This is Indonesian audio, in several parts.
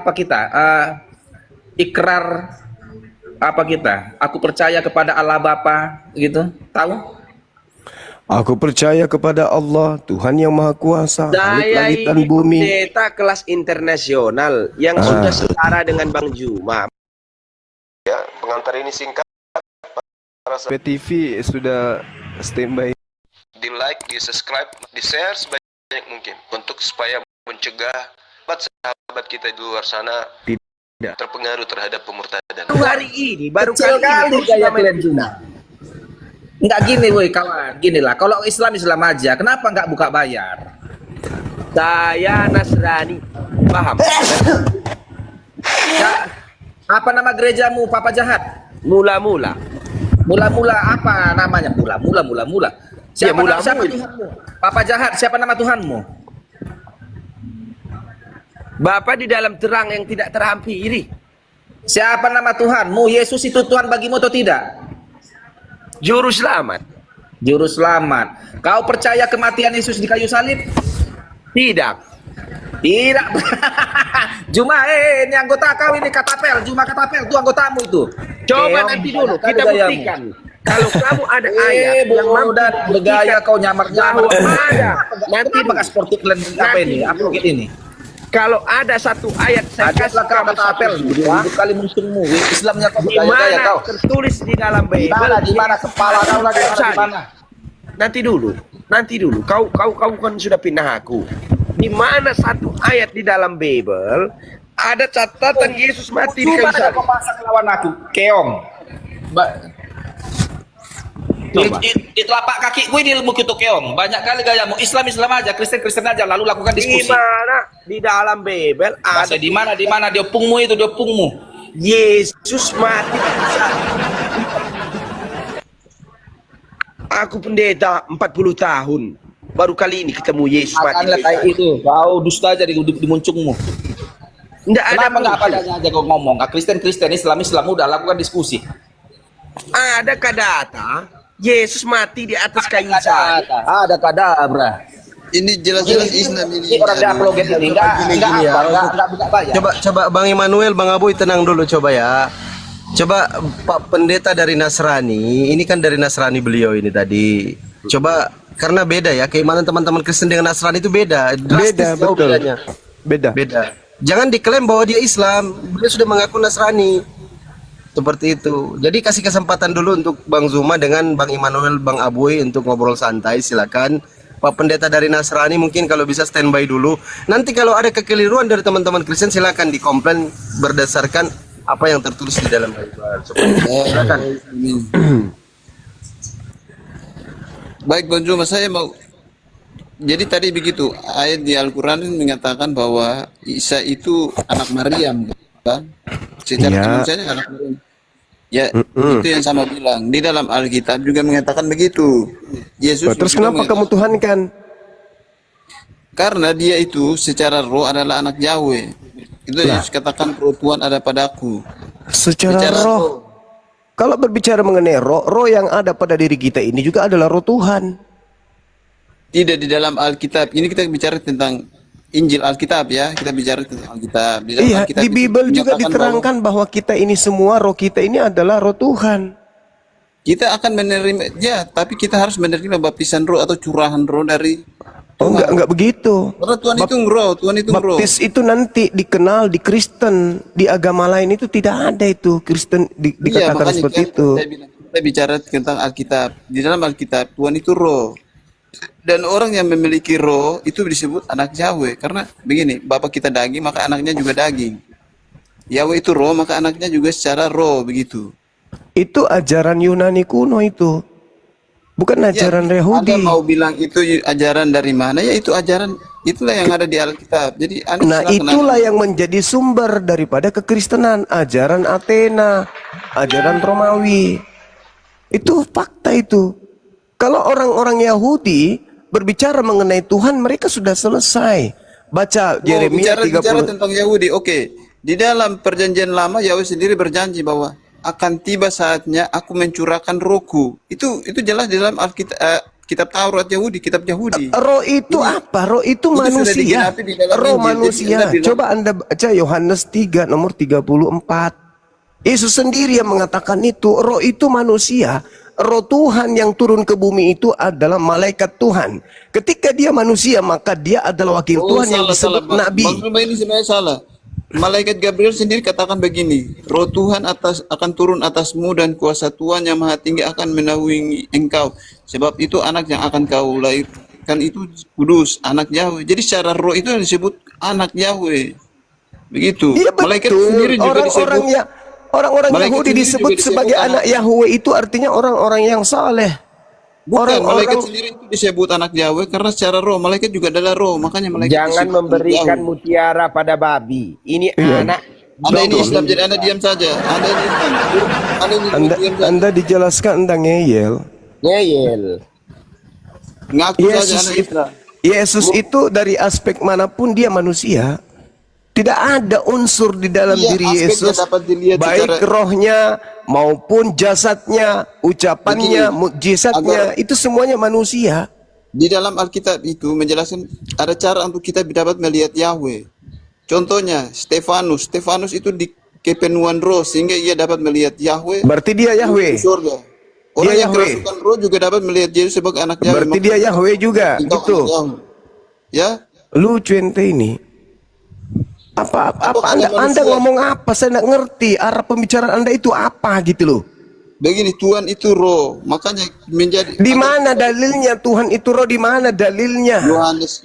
apa kita? Ikrar apa kita? Aku percaya kepada Allah Bapa, gitu. Tahu? Aku percaya kepada Allah, Tuhan yang Maha Kuasa, Khalik Saya langit dan ini bumi. pendeta kelas internasional yang sudah setara dengan Bang Juma. Ya, pengantar ini singkat. PTV sudah standby. Di like, di subscribe, di share sebanyak mungkin untuk supaya mencegah sahabat kita di luar sana tidak terpengaruh terhadap pemurtadan. Hari ini baru Kecil kali ini gaya kalian Juna. Enggak gini woi kawan, gini lah. Kalau Islam aja, kenapa enggak buka bayar? saya Nasrani, paham? Ya, apa nama gerejamu, Papa Jahat? Mula-mula. Mula-mula apa namanya? Mula. Siapa, mula-mula. siapa Tuhanmu? Papa Jahat, siapa nama Tuhanmu? Bapak di dalam terang yang tidak terhampiri. Siapa nama Tuhanmu? Yesus itu Tuhan bagimu atau tidak? Juru selamat. Juru selamat. Kau percaya kematian Yesus di kayu salib? Tidak. Tidak. Juma, ini anggota kau ini Katapel. Juma Katapel, itu anggotamu itu. Coba Keong, nanti dulu banyak kita kali gayamu. buktikan. Kalau kamu ada ayat yang mampu dan bergaya kau nyamar-nyamar. bahwa ada. Nanti pakai sportif kalian apa ini? Apa ini? Kalau ada satu ayat saya kasih Kau kamu Katapel. Hidup kali musuhmu. Islamnya kau di bergaya-gaya mana kau. tertulis di dalam Di Bible. mana kepala kau lagi di mana? Nanti dulu. Kau kan sudah pindah aku. Di mana satu ayat di dalam Bible ada catatan Yesus mati di kayu salib. Kau pasang lawan aku, keong. Coba. Di telapak kaki gue ini ilmu itu keong. Banyak kali gayamu. Islam aja, Kristen aja. Lalu lakukan Di diskusi. mana di dalam Bible ada Di mana di opungmu itu, di opungmu. Yesus mati di kayu salib. Aku pendeta 40 tahun. Baru kali ini ketemu Yesus mati. Akan kayak itu. Kau dusta aja di muncungmu. Enggak ada Kenapa enggak muncul. apa aja kau ngomong? Kristen, Islam udah lakukan diskusi. Adakah data Yesus mati di atas kayu salib? Ada kadabra. Ini jelas-jelas Islam Ini orang di apologet ini enggak buka bayar. Coba Bang Immanuel, Bang Aboy tenang dulu coba ya. Coba Pak Pendeta dari Nasrani, ini kan dari Nasrani beliau ini tadi. Coba karena beda ya, keimanan teman-teman Kristen dengan Nasrani itu beda. Beda, Drastis jauh betul. bedanya. Beda. Jangan diklaim bahwa dia Islam, beliau sudah mengaku Nasrani. Seperti itu. Jadi kasih kesempatan dulu untuk Bang Zuma dengan Bang Immanuel, Bang Aboy untuk ngobrol santai, silakan. Pak Pendeta dari Nasrani mungkin kalau bisa standby dulu. Nanti kalau ada kekeliruan dari teman-teman Kristen silakan dikomplain berdasarkan apa yang tertulis di dalam Bible. Silakan. Baik Bang Juma, saya mau. Jadi tadi begitu, ayat di Al-Quran menyatakan bahwa Isa itu anak Maryam, kan? Secara Iya. manusianya anak Maryam. Ya, itu yang sama bilang. Di dalam Alkitab juga mengatakan begitu. Yesus. Terus juga kenapa kamu tuhankan? Karena dia itu secara roh adalah anak Yahweh. Itu Yesus katakan roh Tuhan ada padaku. Secara roh. Kalau berbicara mengenai roh yang ada pada diri kita ini juga adalah roh Tuhan. Tidak di dalam Alkitab. Ini kita bicara tentang Injil Alkitab ya. Kita bicara tentang Alkitab. Di dalam Iya, Alkitab di itu Bible juga menyatakan diterangkan bahwa kita ini semua, roh kita ini adalah roh Tuhan. kita akan menerima, ya, tapi kita harus menerima baptisan roh atau curahan roh dari Oh, Tuhan. enggak begitu. Karena Tuhan itu roh, Tuhan itu roh. Baptis itu nanti dikenal di Kristen, di agama lain itu tidak ada itu Kristen dikatakan makanya seperti kan itu. saya bilang, kita bicara tentang Alkitab. Di dalam Alkitab Tuhan itu roh. Dan orang yang memiliki roh itu disebut anak Yahweh. Karena begini, bapak kita daging maka anaknya juga daging. Yahweh itu roh maka anaknya juga secara roh begitu. Itu ajaran Yunani kuno itu. Bukan ajaran Yahudi. Anda mau bilang itu ajaran dari mana? Ya itu ajaran, itulah yang ada di Alkitab. Jadi Nah, itulah yang menjadi sumber daripada kekristenan, ajaran Athena, ajaran Romawi. Itu fakta itu. Kalau orang-orang Yahudi berbicara mengenai Tuhan, mereka sudah selesai. Baca Yeremia bicara 30. tentang Yahudi. Oke. Di dalam perjanjian lama Yahweh sendiri berjanji bahwa akan tiba saatnya aku mencurahkan rohku. Itu jelas di dalam Alkitab, kitab Taurat Yahudi, kitab Yahudi. Roh itu apa? Roh itu sudah manusia. digenapi di dalam Roh Injil. Jadi manusia. Anda bilang- Coba Anda baca Yohanes 3 nomor 34. Yesus sendiri yang mengatakan itu. Roh itu manusia. Roh Tuhan yang turun ke bumi itu adalah malaikat Tuhan. Ketika dia manusia, maka dia adalah wakil Tuhan yang disebut nabi. Bang Zuma ini sebenarnya salah. Malaikat Gabriel sendiri katakan begini, Roh Tuhan akan turun atasmu dan kuasa Tuhan yang Maha Tinggi akan menaungi engkau. Sebab itu anak yang akan kau lahirkan itu kudus, anak Yahweh. Jadi secara roh itu yang disebut anak Yahweh. Begitu. Iya Malaikat betul. sendiri juga Orang-orang disebut. yang orang-orang Malaikat Yahudi sendiri disebut juga disebut sebagai anak Yahweh itu artinya orang-orang yang saleh. Bukan, malaikat Orang-orang sendiri itu disebut anak Yahweh karena secara roh, malaikat juga adalah roh. Makanya malaikat Jangan disebut anak memberikan Yahweh. mutiara pada babi. Ini anak Anda ini dong. Islam, jadi Anda diam saja. Anda ini Islam. Anda ini Anda, diam saja. anda dijelaskan Anda ngeyel. Ngeyel. Ngaku saja Yesus Anda itu, Islam. Yesus itu dari aspek manapun dia manusia. Tidak ada unsur di dalam Iya, diri aspeknya Yesus, dapat dilihat baik secara- rohnya maupun jasadnya, ucapannya, Begini, mukjizatnya, itu semuanya manusia. Di dalam Alkitab itu menjelaskan ada cara untuk kita dapat melihat Yahweh. Contohnya Stefanus. Stefanus itu di kepenuhan roh sehingga ia dapat melihat Yahweh Berarti dia di Yahweh. surga. Orang Dia yang Yahweh. kerasukan roh juga dapat melihat Yesus sebagai anak Yahweh. Berarti dia Yahweh juga, Engkau gitu. anak Yahweh. Ya, Lucu ente ini. Apa Apakah anda, ada anda manusia? ngomong apa? Saya nggak ngerti arah pembicaraan Anda itu apa gitu loh. begini Tuhan itu roh, makanya menjadi Di mana dalilnya Tuhan itu roh? Di mana dalilnya?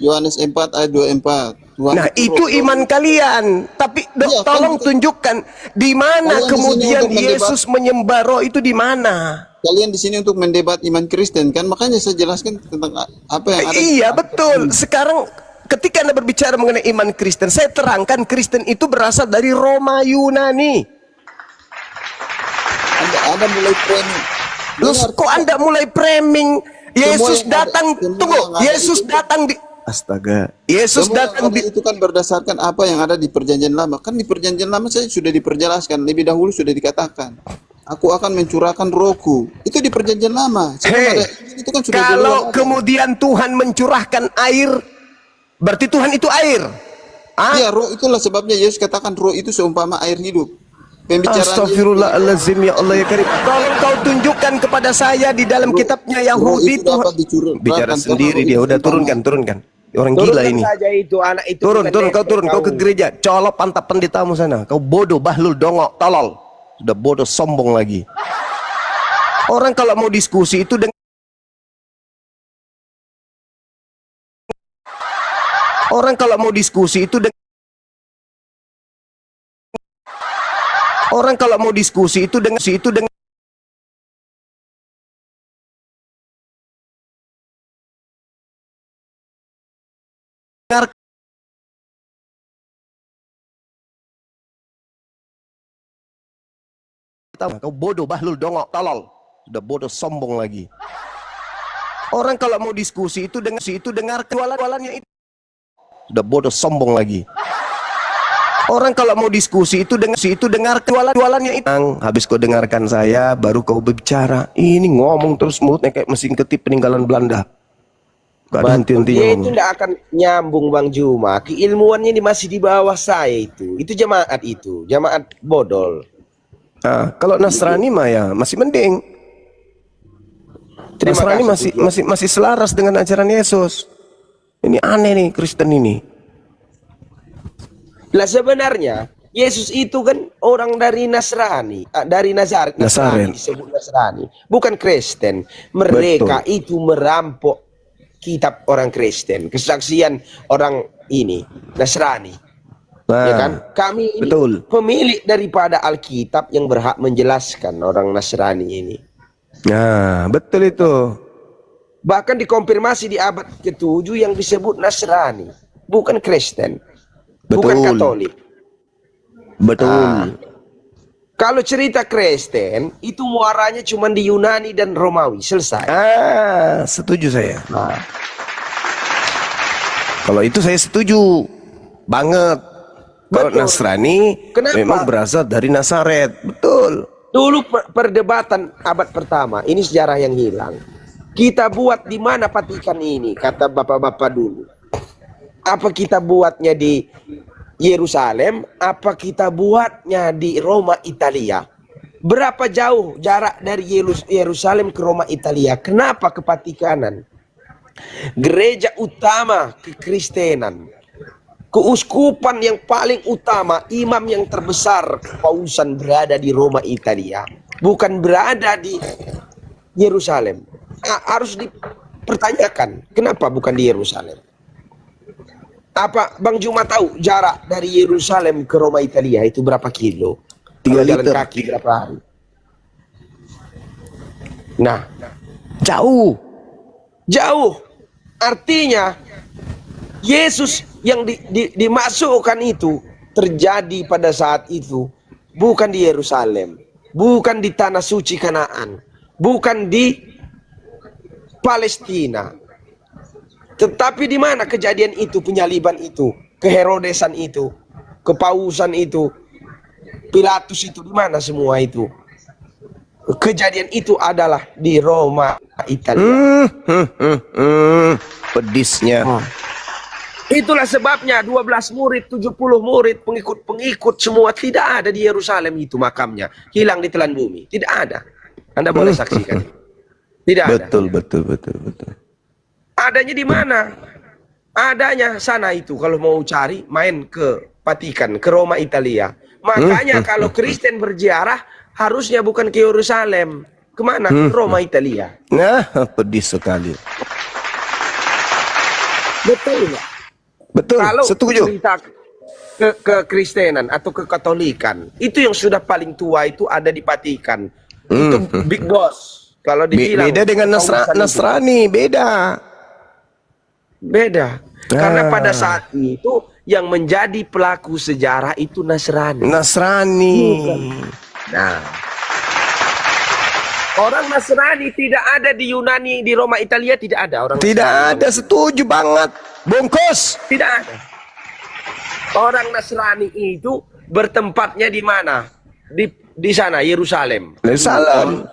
Yohanes 4 ayat 24. Tuhan Nah itu roh. iman kalian. Tapi Iya, tolong kan kita- tunjukkan di mana Kalian di sini kemudian untuk mendebat. Yesus menyembah roh itu di mana? Kalian di sini untuk mendebat iman Kristen kan, makanya saya jelaskan tentang apa yang ada. Iya betul. Sekarang ketika Anda berbicara mengenai iman Kristen, saya terangkan Kristen itu berasal dari Roma Yunani. Anda mulai framing. Loh, kok Anda mulai framing? Yesus yang ada- datang, semua tunggu. yang ada Yesus itu- datang di Astaga. Yesus Semua yang datang ada di itu kan berdasarkan apa yang ada di perjanjian lama. Kan di perjanjian lama saya sudah diperjelaskan, lebih dahulu sudah dikatakan. Aku akan mencurahkan rohku. Itu di perjanjian lama. Sebelum Hei, ada- itu kan sudah kalau duluan ada. kemudian Tuhan mencurahkan air, berarti Tuhan itu air. Ah, Iya, roh itulah sebabnya Yesus katakan roh itu seumpama air hidup. Pembicaraan Astagfirullahaladzim ya Allah ya Karim. Tolong kau tunjukkan kepada saya di dalam kitabnya Yahudi itu dapat Tuhan. dicurahkan. Bicara sendiri dia udah turunkan. Orang gila Turunkan ini. saja itu anak itu. Turun, bukan kau turun, kau ke kau. gereja. Colok pantat pendetamu sana. Kau bodoh, bahlul, dongok, tolol. Sudah bodoh, sombong lagi. Orang kalau mau diskusi itu dengan Orang kalau mau diskusi itu dengan Orang kalau mau diskusi itu dengan dengar kau bodoh, bahlul, dongok, tolol. Sudah bodoh, sombong lagi. Orang kalau mau diskusi itu dengar jualannya itu. Sudah bodoh, sombong lagi. Orang kalau mau diskusi itu dengar jualannya itu. Habis kau dengarkan saya, baru kau berbicara. Ini ngomong terus mulutnya kayak mesin ketip peninggalan Belanda. Gak ada henti-hentinya Dia itu ngomong. tidak akan nyambung Bang Juma. Keilmuannya ini masih di bawah saya itu. Itu jamaat bodol. Nah, kalau Nasrani mah ya masih mending. Terima Nasrani kasih, masih selaras dengan ajaran Yesus. Ini aneh nih Kristen ini. Lah sebenarnya Yesus itu kan orang dari Nasrani, dari Nazaret. Nazaret. Disebut Nasrani, bukan Kristen. Mereka itu merampok kitab orang Kristen, kesaksian orang ini Nasrani. Nah, Ya kan? Kami ini betul. pemilik daripada Alkitab yang berhak menjelaskan orang Nasrani ini. Nah, betul itu. Bahkan dikonfirmasi di abad ke-7 yang disebut Nasrani, bukan Kristen, bukan Betul. Katolik. Betul. Kalau cerita Kristen itu muaranya cuma di Yunani dan Romawi, selesai. Setuju saya. Kalau itu saya setuju banget. Kalau Betul. Nasrani Kenapa? memang berasal dari Nazaret. Betul. Dulu perdebatan abad pertama, ini sejarah yang hilang. kita buat di mana Vatikan ini? Kata bapak-bapak dulu. Apa kita buatnya di Yerusalem? Apa kita buatnya di Roma, Italia? Berapa jauh jarak dari Yerusalem ke Roma, Italia? Kenapa ke Vatikanan? Gereja utama kekristenan, keuskupan yang paling utama, imam yang terbesar, kepausan berada di Roma, Italia, bukan berada di Yerusalem. Harus dipertanyakan, kenapa bukan di Yerusalem? Apa Bang Juma tahu jarak dari Yerusalem ke Roma, Italia itu berapa kilo? 3 Kalau jalan liter. kaki berapa hari? Nah, Jauh. jauh. Artinya Yesus yang dimasukkan itu terjadi pada saat itu bukan di Yerusalem, bukan di tanah suci Kanaan, bukan di Palestina. Tetapi di mana kejadian itu, penyaliban itu, keherodesan itu, kepausan itu, Pilatus itu, di mana semua itu? Kejadian itu adalah di Roma, Italia. Pedisnya. Itulah sebabnya 12 murid, 70 murid, pengikut-pengikut semua tidak ada di Yerusalem itu makamnya. Hilang di telan bumi. Tidak ada. Anda boleh saksikan. Tidak ada. Betul. Adanya di mana? Adanya sana itu. Kalau mau cari, main ke Vatikan, ke Roma, Italia. Makanya kalau Kristen berziarah, harusnya bukan ke Yerusalem. Kemana? Roma, Italia. Nah, pedis sekali. Betul nggak? Betul, Kalau setuju. cerita kekristenan atau kekatolikan, itu yang sudah paling tua itu ada di Vatikan. Itu big boss. Kalau dibilang Beda dengan kepausan itu. Nasrani, beda. Beda. Karena pada saat itu yang menjadi pelaku sejarah itu Nasrani. Nasrani. Nah, orang Nasrani tidak ada di Yunani, di Roma, Italia tidak ada orang. Tidak Nasrani. ada, setuju banget. Bungkus. Tidak ada. Orang Nasrani itu bertempatnya di mana? Di sana, Yerusalem. Yerusalem.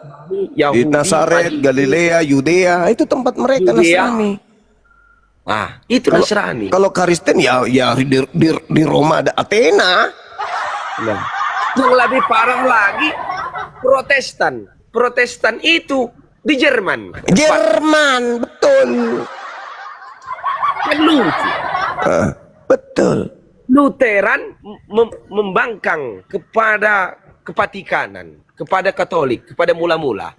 Di Nazaret, Galilea, Yudea, itu tempat mereka Yudea. Nasrani. Ah, itu Nasrani. Kalau Kristen ya di Roma ada Athena. Nah, yang lebih parah lagi Protestan. Protestan itu di Jerman. Jerman, betul. Kan lucu. Betul. Lutheran membangkang kepada Kevatikanan, kepada Katolik, kepada mula-mula.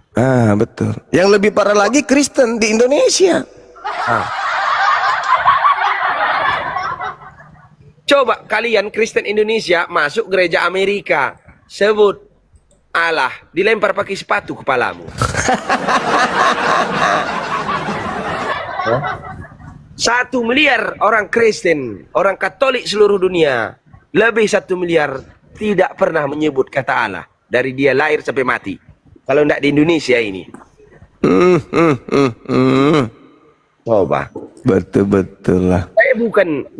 Betul. Yang lebih parah lagi Kristen di Indonesia. Coba kalian Kristen Indonesia masuk gereja Amerika, sebut Allah, dilempar pakai sepatu kepalamu. 1 miliar orang Kristen, orang Katolik seluruh dunia, lebih 1 miliar tidak pernah menyebut kata Allah dari dia lahir sampai mati. Kalau tidak di Indonesia ini. Coba. Betul lah. Saya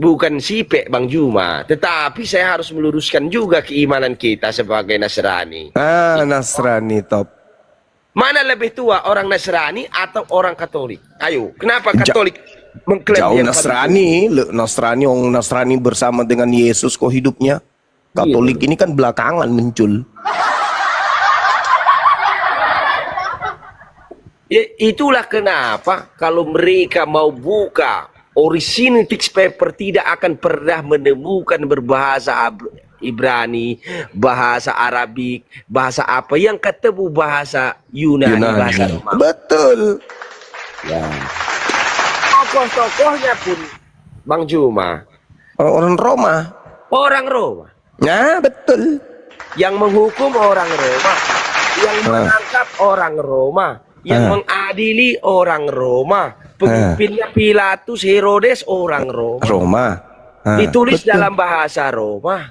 bukan sipek Bang Juma, tetapi saya harus meluruskan juga keimanan kita sebagai Nasrani. Nasrani top. Mana lebih tua, orang Nasrani atau orang Katolik? Ayo, kenapa Katolik mengklaim Jauh dia Nasrani, orang Nasrani bersama dengan Yesus kok hidupnya. Katolik ini kan belakangan muncul. Ya, itulah kenapa kalau mereka mau buka original text paper tidak akan pernah menemukan berbahasa Ibrani, bahasa Arabik, bahasa apa yang ketemu bahasa Yunani. Bahasa Romawi. Betul. Ya. Tokoh-tokohnya pun Bang Juma Orang Roma. orang Roma. Ya, betul. Yang menghukum orang Roma, yang menangkap orang Roma, yang mengadili orang Roma, pemimpinnya Pilatus, Herodes orang Roma. Roma. Ditulis betul. dalam bahasa Roma.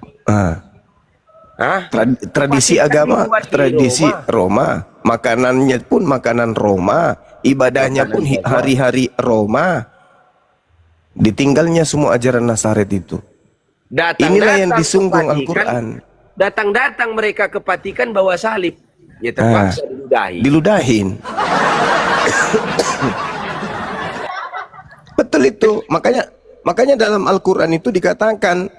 Tradisi agama, dibuat di tradisi Roma. Makanannya pun makanan Roma. Ibadahnya pun hari-hari Roma. Ditinggalnya semua ajaran Nazaret itu. Inilah yang disunggung Al-Quran. Datang-datang mereka ke Vatikan bawa salib. Ya terpaksa diludahi. Diludahin. Betul itu. Makanya dalam Al-Qur'an itu dikatakan,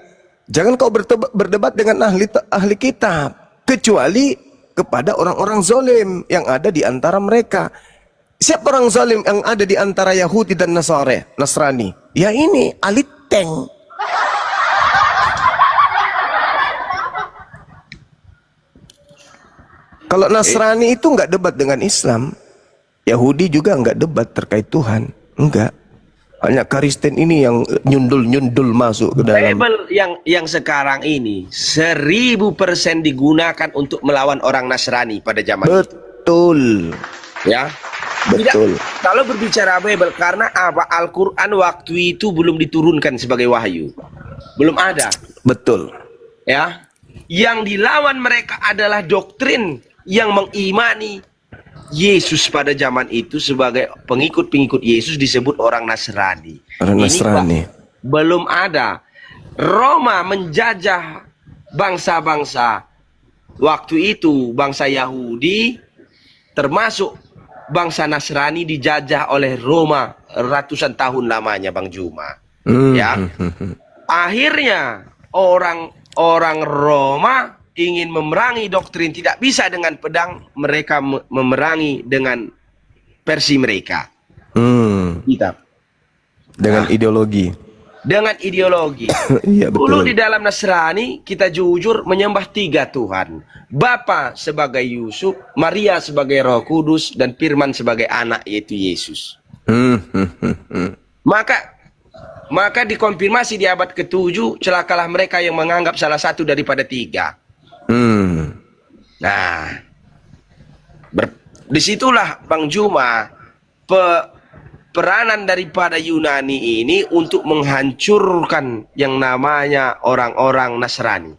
jangan kau berdebat dengan ahli kitab kecuali kepada orang-orang zalim yang ada di antara mereka. Siapa orang zalim yang ada di antara Yahudi dan Nasrani? Ya ini ahli tank. Kalau Nasrani itu nggak debat dengan Islam, Yahudi juga nggak debat terkait Tuhan, enggak. Hanya Kristen ini yang nyundul masuk ke dalam. Bible yang sekarang ini 1000% digunakan untuk melawan orang Nasrani pada zaman itu. Betul. Ya. Betul. Tidak, kalau berbicara Bible, karena apa? Al-Quran waktu itu belum diturunkan sebagai wahyu, belum ada. Betul. Ya, yang dilawan mereka adalah doktrin yang mengimani Yesus pada zaman itu sebagai pengikut-pengikut Yesus disebut orang Nasrani. Orang Nasrani. Belum ada. Roma menjajah bangsa-bangsa waktu itu, bangsa Yahudi termasuk bangsa Nasrani dijajah oleh Roma ratusan tahun lamanya, Bang Juma. Ya. Akhirnya orang Roma ingin memerangi doktrin, tidak bisa dengan pedang, mereka memerangi dengan versi mereka. Kitab. Dengan ideologi. Dengan ideologi. Iya, Dulu betul. di dalam Nasrani kita jujur menyembah 3 Tuhan. Bapa sebagai Yusuf, Maria sebagai Roh Kudus, dan Firman sebagai anak yaitu Yesus. Maka dikonfirmasi di abad ke-7, celakalah mereka yang menganggap salah satu daripada 3. Nah, disitulah Bang Juma peranan daripada Yunani ini untuk menghancurkan yang namanya orang-orang Nasrani.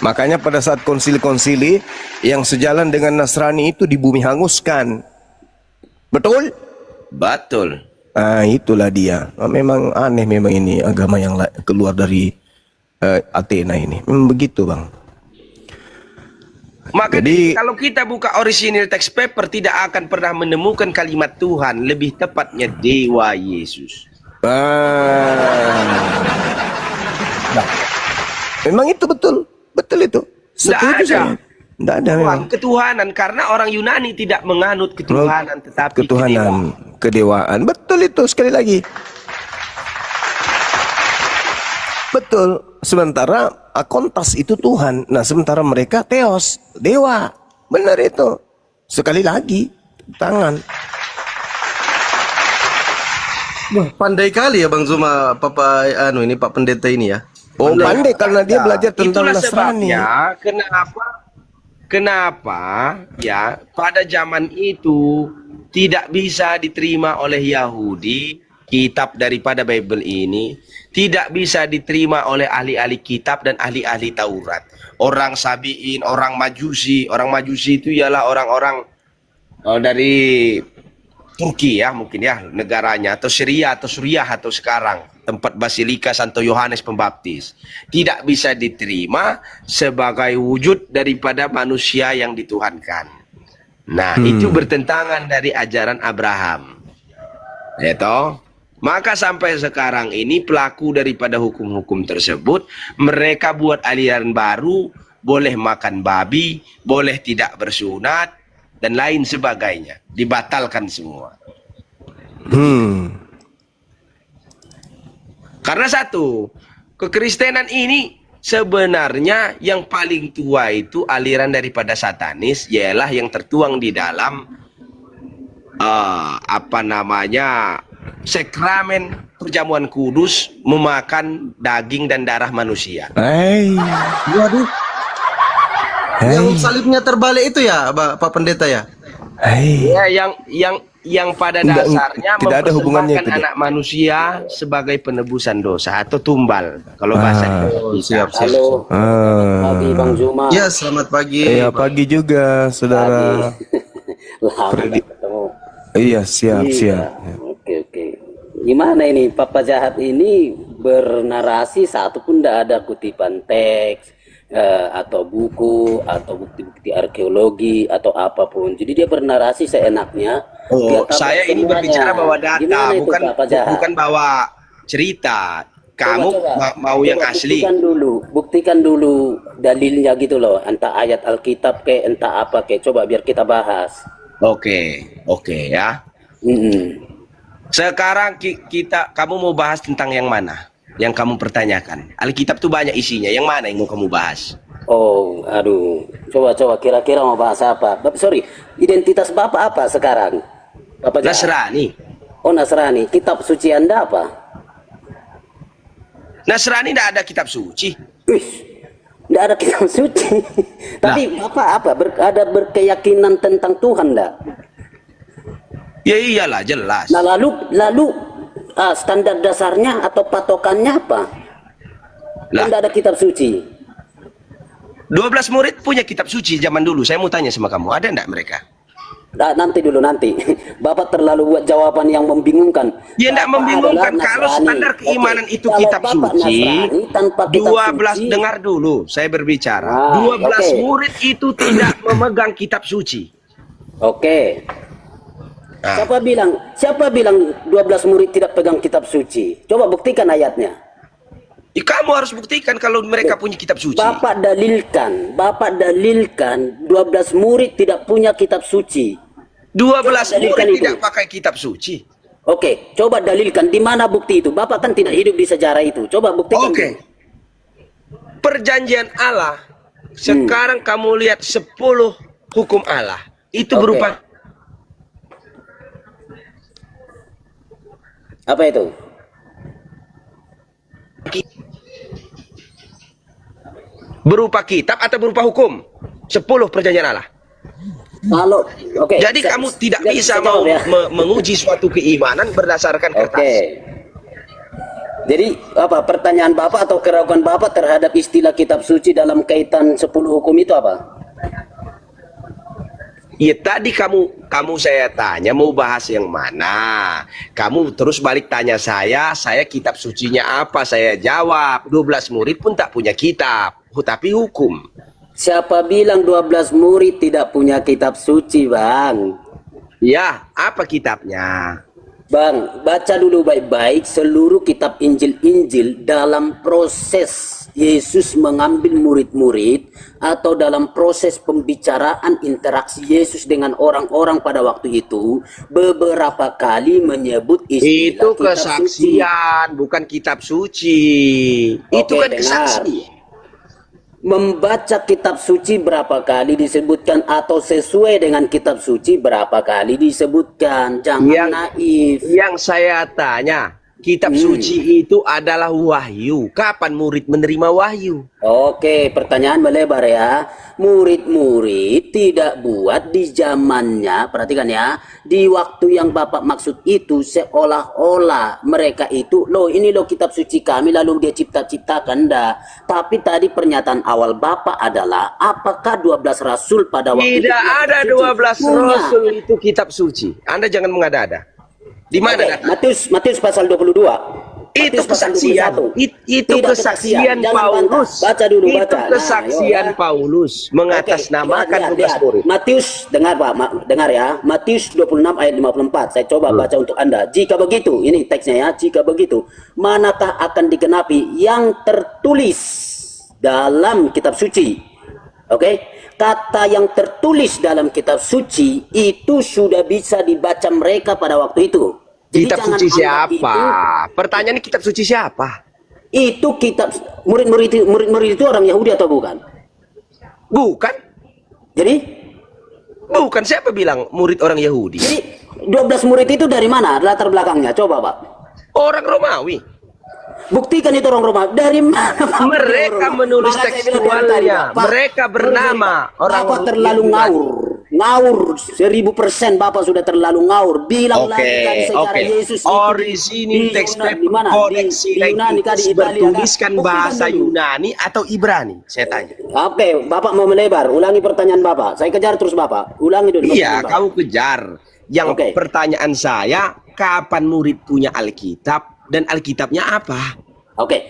Makanya pada saat konsili-konsili yang sejalan dengan Nasrani itu di bumi hanguskan. Betul? Betul. Ah, itulah dia. Memang aneh memang ini agama yang keluar dari Athena ini. Begitu, Bang. Maka Jadi, kalau kita buka original text paper tidak akan pernah menemukan kalimat Tuhan, lebih tepatnya Dewa Yesus. Memang itu betul. Betul itu. Setuju saya. Tidak ada memang. Ketuhanan, karena orang Yunani tidak menganut ketuhanan tetapi Ketuhanan, kedewaan. Betul itu, sekali lagi. Betul. Sementara Akontas itu Tuhan. Nah, sementara mereka Theos, dewa. Benar itu. Sekali lagi, tangan. Wah, pandai kali ya Bang Zuma, Pak Pendeta ini ya. Oh, pandai karena dia belajar tentang itulah Nasrani. sebabnya kenapa ya pada zaman itu tidak bisa diterima oleh Yahudi kitab daripada Bible ini, tidak bisa diterima oleh ahli-ahli kitab dan ahli-ahli Taurat. Orang Sabiin, orang Majusi itu ialah orang-orang dari Turki ya, mungkin ya negaranya, atau Syria atau Suriah atau sekarang tempat Basilika Santo Yohanes Pembaptis. Tidak bisa diterima sebagai wujud daripada manusia yang dituhankan. Nah, itu bertentangan dari ajaran Abraham. Ya toh? Maka sampai sekarang ini pelaku daripada hukum-hukum tersebut, mereka buat aliran baru, boleh makan babi, boleh tidak bersunat, dan lain sebagainya. Dibatalkan semua. Karena satu, kekristenan ini sebenarnya yang paling tua itu aliran daripada Satanis, ialah yang tertuang di dalam sakramen perjamuan kudus, memakan daging dan darah manusia. Waduh. Yang salibnya terbalik itu ya, Pak Pendeta ya? Ya, yang pada dasarnya tidak ada hubungannya itu, mempersembahkan anak manusia sebagai penebusan dosa atau tumbal kalau bahasa kita. Siap. Halo, pagi Bang Juma. Ya, selamat pagi. Iya, pagi juga, saudara. Lama Freddy. nggak ketemu. Iya, siap. Oke. Gimana ini Papa Jahat ini bernarasi satu pun tidak ada kutipan teks, atau buku atau bukti-bukti arkeologi atau apapun. Jadi dia bernarasi seenaknya. Dia Oh, tak saya ini semuanya. berbicara bawa data, Gimana itu, bukan Bapak Jahat? bukan bawa cerita. Kamu mau yang Coba asli. buktikan dulu dalilnya gitu loh, entah ayat Alkitab ke, entah apa ke. Coba biar kita bahas. Oke, oke ya. Mm-mm. Sekarang kamu mau bahas tentang yang mana? Yang kamu pertanyakan. Alkitab tuh banyak isinya. Yang mana yang mau kamu bahas? Oh, aduh. Coba kira-kira mau bahas apa? Sorry, identitas Bapak apa sekarang? Bapak Jahat? Nasrani. Oh, Nasrani. Kitab suci Anda apa? Nasrani tidak ada kitab suci. Wih, tidak ada kitab suci. Tapi Bapak apa? Ada berkeyakinan tentang Tuhan enggak? Ya iyalah, jelas. Nah, lalu standar dasarnya atau patokannya apa? Lah. Tidak ada kitab suci. 12 murid punya kitab suci zaman dulu. Saya mau tanya sama kamu, ada enggak mereka? Nah, nanti. Bapak terlalu buat jawaban yang membingungkan. Ya enggak Bapak membingungkan. adalah Kalau Nasrani. standar keimanan Oke. itu Kalau kitab Bapak suci, Nasrani tanpa kitab 12 suci, dengar dulu, saya berbicara. Ah, 12 oke. murid itu tidak memegang kitab suci. Oke. Ah. Siapa bilang 12 murid tidak pegang kitab suci? Coba buktikan ayatnya. Ya, kamu harus buktikan kalau mereka punya kitab suci. Bapak dalilkan 12 murid tidak punya kitab suci. 12 dalilkan murid itu. tidak pakai kitab suci. Oke, coba dalilkan di mana bukti itu. Bapak kan tidak hidup di sejarah itu. Coba buktikan. Oke. Perjanjian Allah. Sekarang kamu lihat 10 hukum Allah. Itu Oke. berupa Apa itu? kitab atau berupa hukum. 10 perjanjian Allah. Kalau oke. Jadi kamu tidak bisa saya jawab ya. menguji suatu keimanan berdasarkan kertas. Oke. Jadi apa pertanyaan Bapak atau keraguan Bapak terhadap istilah kitab suci dalam kaitan 10 hukum itu apa? Ya tadi kamu saya tanya mau bahas yang mana. Kamu terus balik tanya saya kitab sucinya apa? Saya jawab, 12 murid pun tak punya kitab, tapi hukum. Siapa bilang 12 murid tidak punya kitab suci, Bang? Ya, apa kitabnya? Bang, baca dulu baik-baik seluruh kitab Injil-Injil dalam proses Yesus mengambil murid-murid atau dalam proses pembicaraan interaksi Yesus dengan orang-orang pada waktu itu beberapa kali menyebut istilah Itu kitab suci. kesaksian, bukan kitab suci. Itu Oke, kan dengar. kesaksian. Membaca kitab suci berapa kali disebutkan atau sesuai dengan kitab suci berapa kali disebutkan. Jangan naif. Yang saya tanya, kitab suci itu adalah wahyu. Kapan murid menerima wahyu? Oke, pertanyaan melebar ya. Murid-murid tidak buat di zamannya, perhatikan ya, di waktu yang Bapak maksud itu seolah-olah mereka itu, loh ini loh kitab suci kami lalu dia cipta-ciptakan, enggak. Tapi tadi pernyataan awal Bapak adalah, apakah 12 rasul pada waktu itu Tidak ada 12 rasul itu kitab suci. Anda jangan mengada-ada. Di mana Oke, data? Matius pasal 22. Itu Matius pasal kesaksian. 21. Itu Tidak kesaksian Jangan Paulus. bantah. Baca dulu, Itu baca. kesaksian Nah, Paulus mengatasnamakan Oke, 12 murid. Matius, dengar Pak, dengar ya. Matius 26 ayat 54. Saya coba baca untuk Anda. Jika begitu, ini teksnya ya. Jika begitu, manakah akan digenapi yang tertulis dalam kitab suci? Oke, kata yang tertulis dalam kitab suci itu sudah bisa dibaca mereka pada waktu itu. Jadi Kitab jangan suci anggap siapa? Pertanyaan ini kitab suci siapa? Itu kitab murid-murid itu orang Yahudi atau bukan? Bukan. Jadi Bukan, siapa bilang murid orang Yahudi? Jadi 12 murid itu dari mana latar belakangnya? Coba Pak. Orang Romawi. Buktikan itu orang Roma. Dari mana Pak? Mereka menulis Maka saya bilang dari tadi, tekstualnya. Pak. Mereka bernama orang Bapak terlalu ngawur. Ngawur 1000% Bapak sudah terlalu ngawur. Bilang lagi dari sejarah Yesus itu Original teks di mana? kodeksi Di Yunani kah, di Italia kah? bertuliskan Buktikan bahasa dulu. Yunani atau Ibrani? Saya tanya. Oke, Bapak mau melebar. Ulangi pertanyaan Bapak. Saya kejar terus Bapak. Ulangi dulu. Iya, pertanyaan Bapak. kamu kejar. Yang Oke. pertanyaan saya, kapan murid punya Alkitab dan Alkitabnya apa? Oke.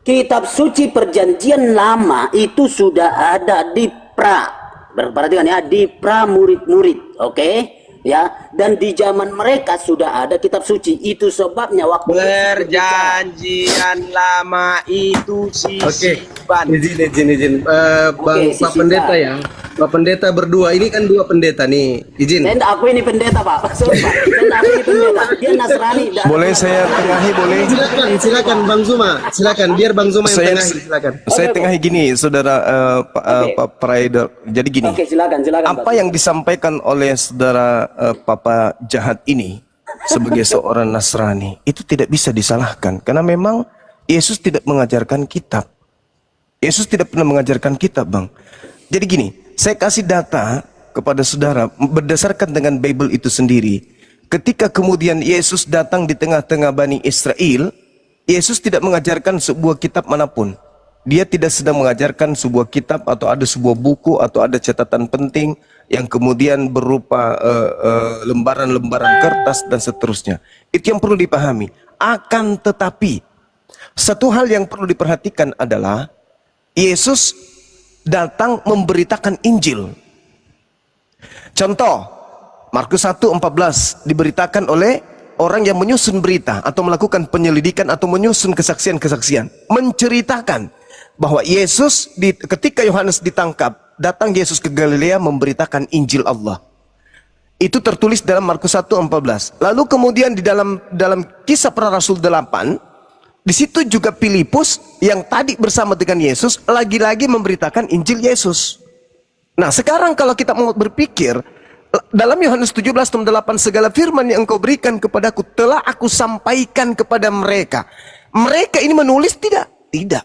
kitab suci perjanjian lama itu sudah ada di perhatikan ya, di murid-murid, oke? Ya, dan di zaman mereka sudah ada kitab suci. Itu sebabnya waktu Perjanjian lama itu Oke, simpan. izin. Bang, Oke, Pak sisihkan. Pendeta ya. Pak Pendeta berdua, ini kan dua pendeta nih. Izin. Saya enggak, aku ini pendeta, Pak. Sorry, Pak. Saya enggak, aku ini pendeta. Dia Nasrani. Boleh saya tengahi, boleh? Silakan Bang Zuma. Silakan biar Bang Zuma yang Saya tengahi, silakan. saya Oke. tengahi gini, saudara Oke. Pak Praider. Jadi gini, Oke, silakan, apa Pak. yang disampaikan oleh saudara Papa Jahat ini sebagai seorang Nasrani itu tidak bisa disalahkan karena memang Yesus tidak mengajarkan kitab. Yesus tidak pernah mengajarkan kitab, Bang. Jadi gini, saya kasih data kepada saudara berdasarkan dengan Bible itu sendiri. Ketika kemudian Yesus datang di tengah-tengah Bani Israel, Yesus tidak mengajarkan sebuah kitab manapun. Dia tidak sedang mengajarkan sebuah kitab atau ada sebuah buku atau ada catatan penting yang kemudian berupa lembaran-lembaran kertas dan seterusnya. Itu yang perlu dipahami. Akan tetapi, satu hal yang perlu diperhatikan adalah Yesus datang memberitakan Injil. Contoh, Markus 1:14 diberitakan oleh orang yang menyusun berita atau melakukan penyelidikan atau menyusun kesaksian-kesaksian, menceritakan bahwa Yesus ketika Yohanes ditangkap, datang Yesus ke Galilea memberitakan Injil Allah. Itu tertulis dalam Markus 1:14. Lalu kemudian di dalam Kisah Para Rasul 8, di situ juga Filipus yang tadi bersama dengan Yesus lagi-lagi memberitakan Injil Yesus. Nah, sekarang kalau kita mau berpikir dalam Yohanes 17:8, segala firman yang engkau berikan kepadaku telah aku sampaikan kepada mereka. Mereka ini menulis tidak? Tidak.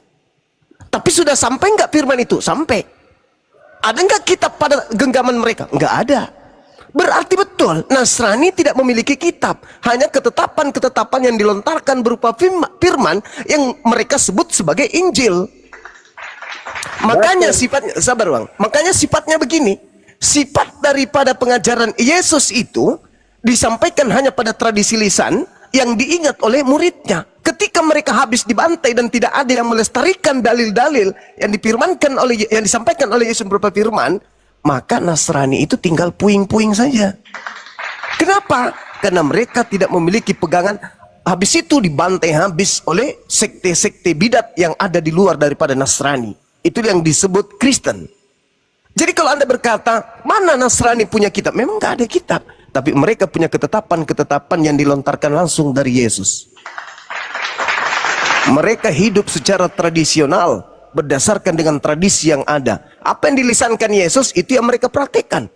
Tapi sudah sampai enggak firman itu? Sampai. Ada enggak kitab pada genggaman mereka? Enggak ada. Berarti betul, Nasrani tidak memiliki kitab. Hanya ketetapan-ketetapan yang dilontarkan berupa firman yang mereka sebut sebagai Injil. Makanya sifatnya, sabar Bang, makanya sifatnya begini. Sifat daripada pengajaran Yesus itu disampaikan hanya pada tradisi lisan yang diingat oleh muridnya. Ketika mereka habis dibantai dan tidak ada yang melestarikan dalil-dalil yang yang disampaikan oleh Yesus berupa firman, maka Nasrani itu tinggal puing-puing saja. Kenapa? Karena mereka tidak memiliki pegangan. Habis itu dibantai habis oleh sekte-sekte bidat yang ada di luar daripada Nasrani. Itu yang disebut Kristen. Jadi kalau Anda berkata, mana Nasrani punya kitab? Memang nggak ada kitab. Tapi mereka punya ketetapan-ketetapan yang dilontarkan langsung dari Yesus. Mereka hidup secara tradisional, berdasarkan dengan tradisi yang ada. Apa yang dilisankan Yesus, itu yang mereka praktekkan.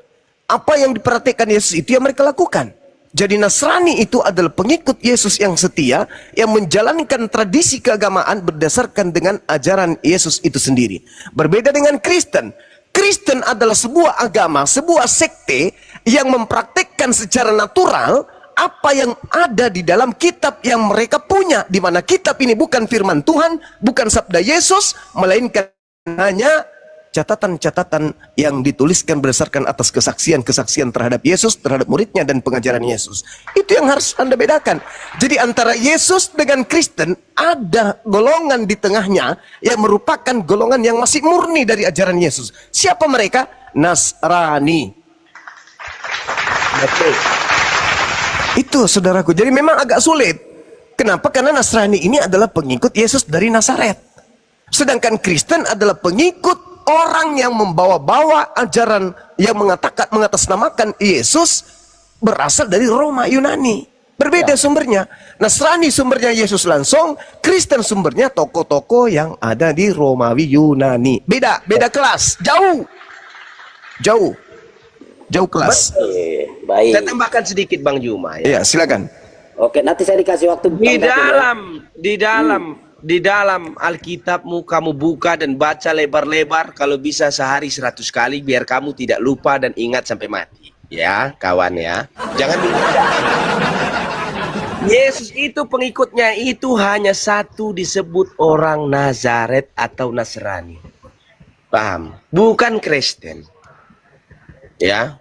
Apa yang diperhatikan Yesus, itu yang mereka lakukan. Jadi Nasrani itu adalah pengikut Yesus yang setia, yang menjalankan tradisi keagamaan berdasarkan dengan ajaran Yesus itu sendiri. Berbeda dengan Kristen. Kristen adalah sebuah agama, sebuah sekte yang mempraktekkan secara natural apa yang ada di dalam kitab yang mereka punya, di mana kitab ini bukan firman Tuhan, bukan sabda Yesus, melainkan hanya catatan-catatan yang dituliskan berdasarkan atas kesaksian-kesaksian terhadap Yesus, terhadap muridnya dan pengajaran Yesus. Itu yang harus Anda bedakan. Jadi antara Yesus dengan Kristen ada golongan di tengahnya yang merupakan golongan yang masih murni dari ajaran Yesus. Siapa mereka? Nasrani. Betul. Itu saudaraku. Jadi memang agak sulit. Kenapa? Karena Nasrani ini adalah pengikut Yesus dari Nazaret. Sedangkan Kristen adalah pengikut orang yang membawa-bawa ajaran yang mengatasnamakan Yesus berasal dari Roma Yunani. Berbeda sumbernya. Nasrani sumbernya Yesus langsung, Kristen sumbernya tokoh-tokoh yang ada di Romawi Yunani. Beda kelas. Jauh kelas. Baik. Saya tambahkan sedikit Bang Juma ya. Iya, silakan. Oke, nanti saya dikasih waktu. Di dalam Alkitabmu kamu buka dan baca lebar-lebar, kalau bisa sehari 100 kali biar kamu tidak lupa dan ingat sampai mati. Ya, kawan ya. Jangan lupa. Yesus itu pengikutnya itu hanya satu, disebut orang Nazaret atau Nasrani. Paham? Bukan Kristen. Ya.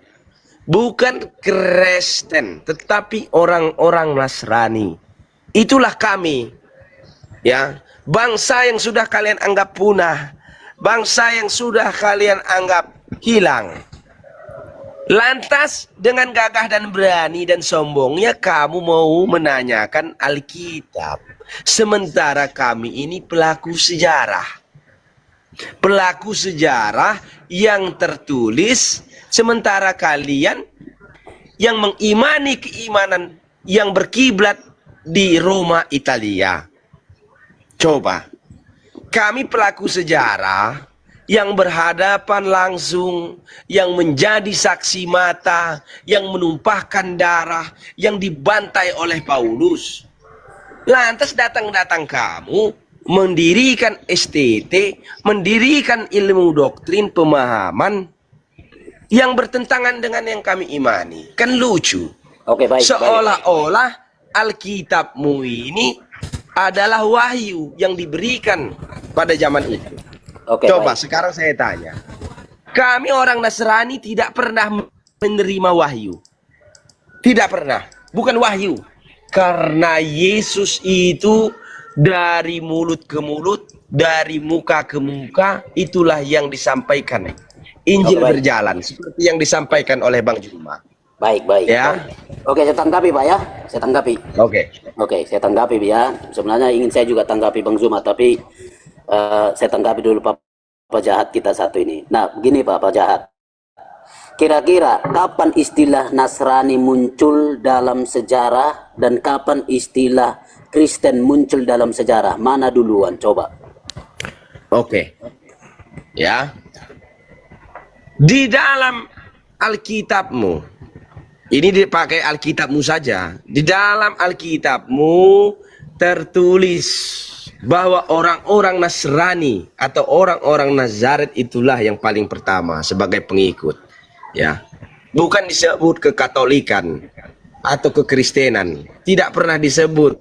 Bukan Kristen, tetapi orang-orang Nasrani. Itulah kami. Ya, bangsa yang sudah kalian anggap punah, bangsa yang sudah kalian anggap hilang. Lantas dengan gagah dan berani dan sombongnya kamu mau menanyakan Alkitab. Sementara kami ini pelaku sejarah. Pelaku sejarah yang tertulis, sementara kalian yang mengimani keimanan yang berkiblat di Roma, Italia. Coba, kami pelaku sejarah yang berhadapan langsung, yang menjadi saksi mata, yang menumpahkan darah, yang dibantai oleh Paulus. Lantas datang-datang kamu mendirikan STT, mendirikan ilmu doktrin pemahaman yang bertentangan dengan yang kami imani. Kan lucu. Oke, baik. Seolah-olah Alkitabmu ini adalah wahyu yang diberikan pada zaman itu. Oke, Coba baik. sekarang saya tanya. Kami orang Nasrani tidak pernah menerima wahyu. Tidak pernah. Bukan wahyu. Karena Yesus itu dari mulut ke mulut, dari muka ke muka, itulah yang disampaikan. Injil Oke, baik. berjalan seperti yang disampaikan oleh Bang Juma. Baik, baik. Ya. Oke, saya tanggapi Pak ya. Saya tanggapi. Oke. Oke, saya tanggapi ya. Sebenarnya ingin saya juga tanggapi Bang Zuma, tapi saya tanggapi dulu Pak Jahat kita satu ini. Nah, begini Pak Jahat. Kira-kira kapan istilah Nasrani muncul dalam sejarah dan kapan istilah Kristen muncul dalam sejarah? Mana duluan? Coba. Oke. Ya. Di dalam Alkitabmu, ini dipakai Alkitabmu saja. Di dalam Alkitabmu tertulis bahwa orang-orang Nasrani atau orang-orang Nazaret itulah yang paling pertama sebagai pengikut. Ya, bukan disebut kekatolikan atau kekristenan. Tidak pernah disebut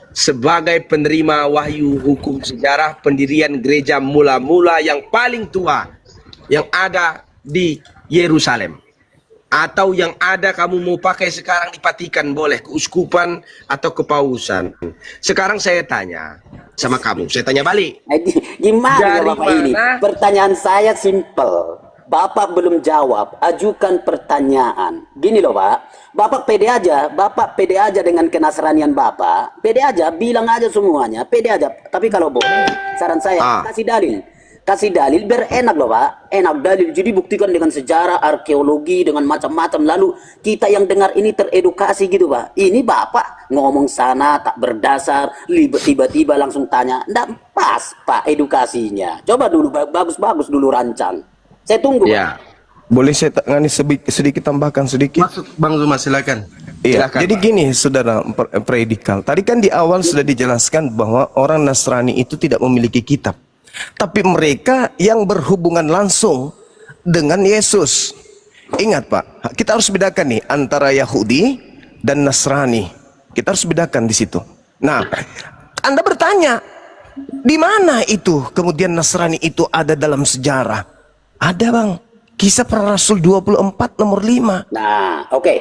sebagai penerima wahyu hukum sejarah pendirian gereja mula-mula yang paling tua yang ada di Yerusalem. Atau yang ada kamu mau pakai sekarang dipatikan boleh, keuskupan atau kepausan. Sekarang saya tanya sama kamu, saya tanya balik. Gimana Dari Bapak ini? mana? Pertanyaan saya simple. Bapak belum jawab, ajukan pertanyaan. Gini loh Pak, Bapak pede aja dengan kenasranian Bapak. Pede aja, bilang aja semuanya, pede aja. Tapi kalau boleh, saran saya, kasih dalil. Kasih dalil biar enak loh Pak. Enak dalil, jadi buktikan dengan sejarah, arkeologi, dengan macam-macam. Lalu kita yang dengar ini teredukasi gitu Pak. Ini Bapak ngomong sana tak berdasar, tiba-tiba langsung tanya. Nggak pas Pak edukasinya. Coba dulu, bagus-bagus dulu rancang. Saya tunggu. Ya. Boleh saya tangani sedikit tambahkan sedikit? Masuk Bang Zuma, silakan. Iya, Silakan, jadi Pak. gini saudara predikal. Tadi kan di awal sudah dijelaskan bahwa orang Nasrani itu tidak memiliki kitab. Tapi mereka yang berhubungan langsung dengan Yesus. Ingat Pak, kita harus bedakan nih antara Yahudi dan Nasrani. Kita harus bedakan di situ. Nah, Anda bertanya, di mana itu kemudian Nasrani itu ada dalam sejarah? Ada Bang, Kisah Para Rasul 24 nomor 5. Nah, oke.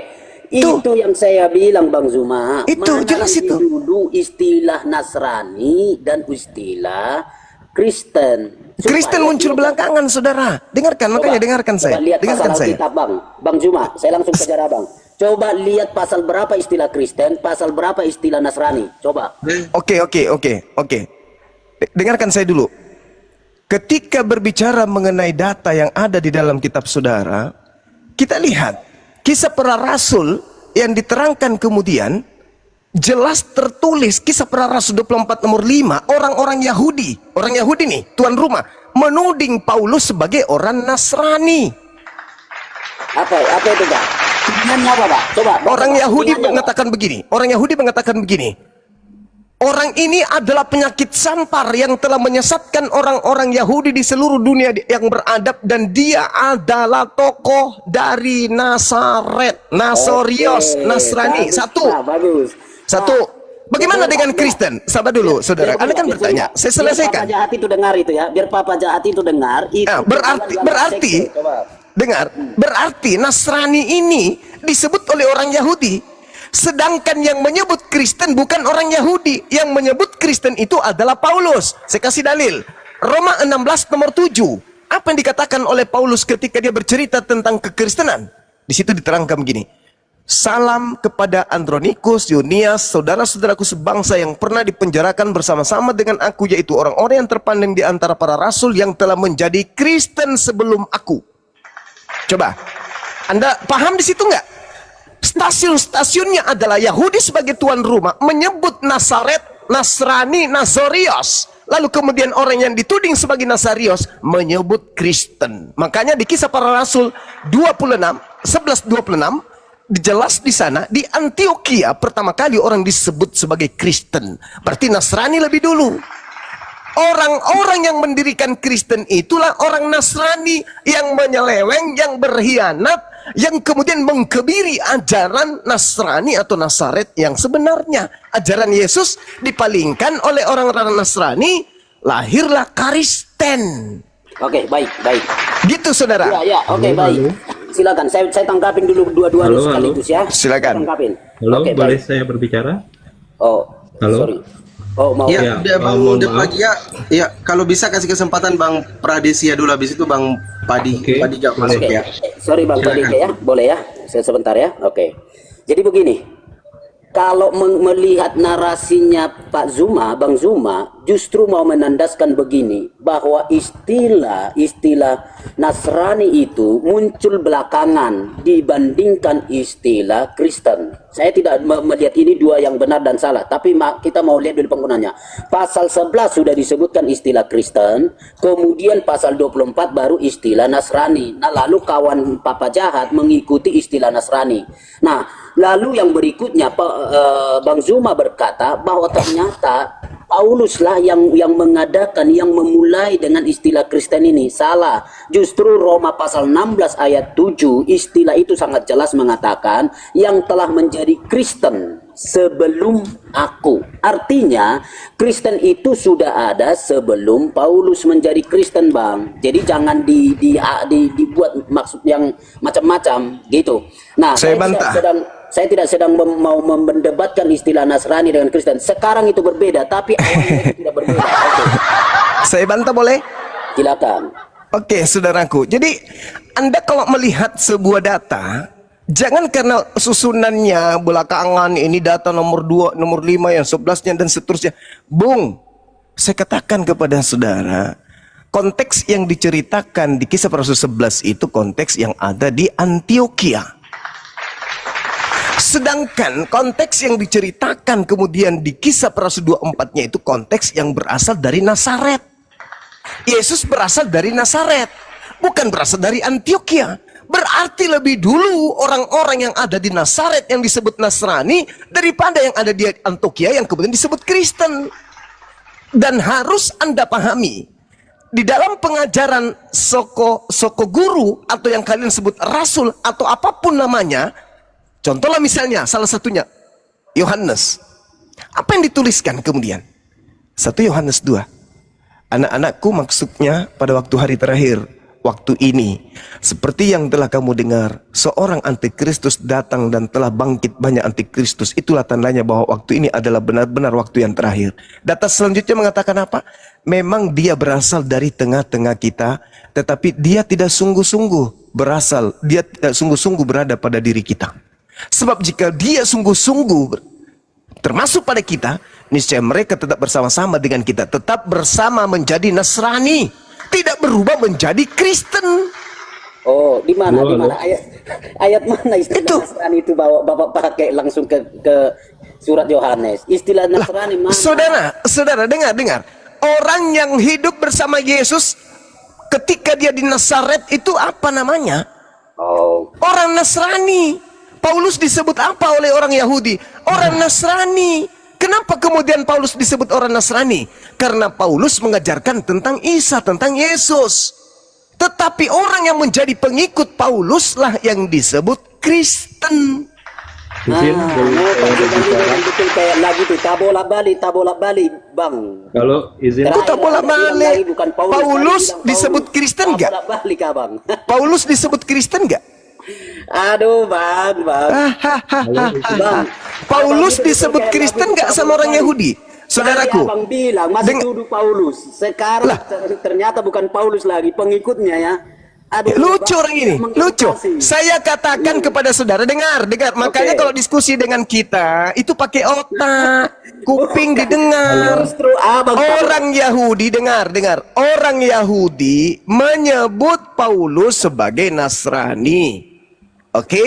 Tuh. Itu yang saya bilang Bang Zuma. Itu, jelas itu. Dulu istilah Nasrani dan istilah Kristen. Kristen muncul belakangan saudara. Dengarkan, makanya dengarkan saya. Coba lihat Dengarkan pasal saya. Alkitab Bang Zuma, saya langsung kejar Abang. Coba lihat pasal berapa istilah Kristen, pasal berapa istilah Nasrani. Coba. Oke. Dengarkan saya dulu. Ketika berbicara mengenai data yang ada di dalam kitab saudara, kita lihat Kisah Para Rasul yang diterangkan kemudian jelas tertulis Kisah Para Rasul 24 nomor 5. Orang Yahudi nih, tuan rumah, menuding Paulus sebagai orang Nasrani. Apa itu Pak? Tudingannya apa Pak? Coba. Orang Yahudi tudingannya, Pak. mengatakan begini. Orang ini adalah penyakit sampar yang telah menyesatkan orang-orang Yahudi di seluruh dunia yang beradab, dan dia adalah tokoh dari Nazaret, Nasorios, Oke, Nasrani. bagus, Satu. Pak, bagus. Satu. Bagaimana dengan Kristen? Sabar dulu, saudara. Anda kan bertanya. Saya selesaikan. Biar Papa Jahat itu dengar itu ya. Biar Papa Jahat itu dengar. Itu Nah, berarti Coba. dengar, berarti Nasrani ini disebut oleh orang Yahudi Sedangkan yang menyebut Kristen bukan orang Yahudi. Yang menyebut Kristen itu adalah Paulus. Saya kasih dalil. Roma 16 nomor 7. Apa yang dikatakan oleh Paulus ketika dia bercerita tentang kekristenan? Di situ diterangkan begini. Salam kepada Andronikus, Yunias, saudara-saudaraku sebangsa yang pernah dipenjarakan bersama-sama dengan aku, yaitu orang-orang yang terpandang di antara para rasul yang telah menjadi Kristen sebelum aku. Coba, Anda paham di situ nggak? Stasiun-stasiunnya adalah Yahudi sebagai tuan rumah menyebut Nazaret, Nasrani, Nazorios. Lalu kemudian orang yang dituding sebagai Nazarios menyebut Kristen. Makanya di Kisah Para Rasul 11:26 jelas di sana, di Antioquia pertama kali orang disebut sebagai Kristen. Berarti Nasrani lebih dulu. Orang-orang yang mendirikan Kristen itulah orang Nasrani yang menyeleweng, yang berkhianat, yang kemudian mengkebiri ajaran Nasrani atau Nazaret yang sebenarnya. Ajaran Yesus dipalingkan oleh orang-orang Nasrani, lahirlah Kristen. Oke, baik, baik. Gitu saudara. Ya, oke, baik. Silakan, saya tangkapin dulu dua-duanya sekaligus ya. Silakan. Tangkapin. Halo, Oke, boleh baik. saya berbicara? Oh, Halo? sorry. Oh, mau. Ya, udah Bang mohon Depagi ya, kalau bisa kasih kesempatan Bang Pradesia dulu, habis itu Bang Padi, Oke, Padi Jawab masuk Oke. ya. Sorry Bang Silakan. Padike ya, boleh ya? Saya sebentar ya. Oke. Jadi begini, kalau melihat narasinya Pak Zuma, Bang Zuma, justru mau menandaskan begini, bahwa istilah Nasrani itu muncul belakangan dibandingkan istilah Kristen. Saya tidak melihat ini dua yang benar dan salah, tapi kita mau lihat dulu penggunanya. Pasal 11 sudah disebutkan istilah Kristen, kemudian pasal 24 baru istilah Nasrani. Nah, lalu kawan Papa Jahat mengikuti istilah Nasrani. Nah, lalu yang berikutnya Bang Zuma berkata bahwa ternyata Pauluslah yang mengadakan, yang memulai dengan istilah Kristen ini. Salah. Justru Roma pasal 16 ayat 7, istilah itu sangat jelas mengatakan yang telah menjadi Kristen sebelum aku. Artinya Kristen itu sudah ada sebelum Paulus menjadi Kristen, Bang. Jadi jangan dibuat maksud yang macam-macam gitu. Nah, saya tidak sedang mau mendebatkan istilah Nasrani dengan Kristen. Sekarang itu berbeda, tapi awalnya itu tidak berbeda. Oke. Saya bantah boleh? Silakan. Oke, saudaraku. Jadi, Anda kalau melihat sebuah data, jangan karena susunannya belakangan ini data nomor 2, nomor 5, yang 11-nya dan seterusnya. Bung, saya katakan kepada saudara, konteks yang diceritakan di Kisah Para Rasul 11 itu konteks yang ada di Antioquia. Sedangkan konteks yang diceritakan kemudian di Kisah Para Rasul 24-nya itu konteks yang berasal dari Nazaret. Yesus berasal dari Nazaret, bukan berasal dari Antioquia. Berarti lebih dulu orang-orang yang ada di Nazaret yang disebut Nasrani daripada yang ada di Antioquia yang kemudian disebut Kristen. Dan harus Anda pahami, di dalam pengajaran soko guru atau yang kalian sebut rasul atau apapun namanya, contohlah misalnya salah satunya Yohanes. Apa yang dituliskan kemudian? 1 Yohanes 2. Anak-anakku, maksudnya pada waktu hari terakhir, waktu ini, seperti yang telah kamu dengar, seorang antikristus datang dan telah bangkit banyak antikristus. Itulah tandanya bahwa waktu ini adalah benar-benar waktu yang terakhir. Data selanjutnya mengatakan apa? Memang dia berasal dari tengah-tengah kita, tetapi dia tidak sungguh-sungguh berada pada diri kita. Sebab jika dia sungguh-sungguh termasuk pada kita, niscaya mereka tetap bersama-sama dengan kita, tetap bersama menjadi Nasrani, tidak berubah menjadi Kristen. Oh, di mana? Halo, Di mana ayat mana istilah Itu. Nasrani itu Bapak pakai langsung ke surat Yohanes. Istilah Nasrani mana? Saudara, dengar. Orang yang hidup bersama Yesus ketika dia di Nazaret itu apa namanya? Oh, Orang Nasrani. Paulus disebut apa oleh orang Yahudi? Orang Nasrani. Kenapa kemudian Paulus disebut orang Nasrani? Karena Paulus mengajarkan tentang Isa, tentang Yesus. Tetapi orang yang menjadi pengikut Paulus lah yang disebut Kristen. Izin dari saya berbicara. betul kayak lagi tuh tabola bali, Bang. Kalau izin, Kok tak boleh Terakhir ada bilang balik? lagi, bukan Paulus tadi bilang disebut Kristen nggak? Tabola balik, Abang. Paulus disebut Kristen nggak? Aduh, Bang. Bang, Paulus Abang itu disebut kayak Kristen Nabi nggak sama orang Muhammad. Yahudi? Saudaraku, Tadi Abang bilang masih Deng- tuduh Paulus. Sekarang ternyata bukan Paulus lagi pengikutnya ya. Aduh, lucu Bang, orang ini, lucu. memprovokasi. Saya katakan kepada saudara, dengar. Makanya Oke. kalau diskusi dengan kita, itu pakai otak, kuping didengar. Justru Abang Orang Yahudi, dengar. Orang Yahudi menyebut Paulus sebagai Nasrani. Oke?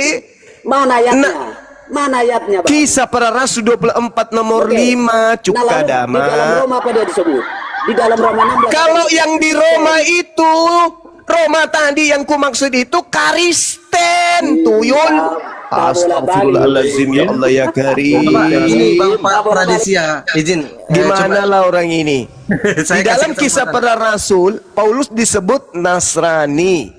mana ayatnya? Nah, Mana ayatnya, Bang? Kisah Para Rasul 24 nomor Oke. 5, Nah, lalu di dalam Cukadama. Roma apa dia disebut? Di dalam Roma 16. Kalau yang di Roma itu, Roma tadi yang ku maksud itu Karisten, tuyul. Astagfirullahaladzim, ya Allah ya Karim. Ini Bang Pak Pradesya, izin. Gimana lah orang ini? Saya Di dalam kasih Kisah kesempatan. Para Rasul, Paulus disebut Nasrani.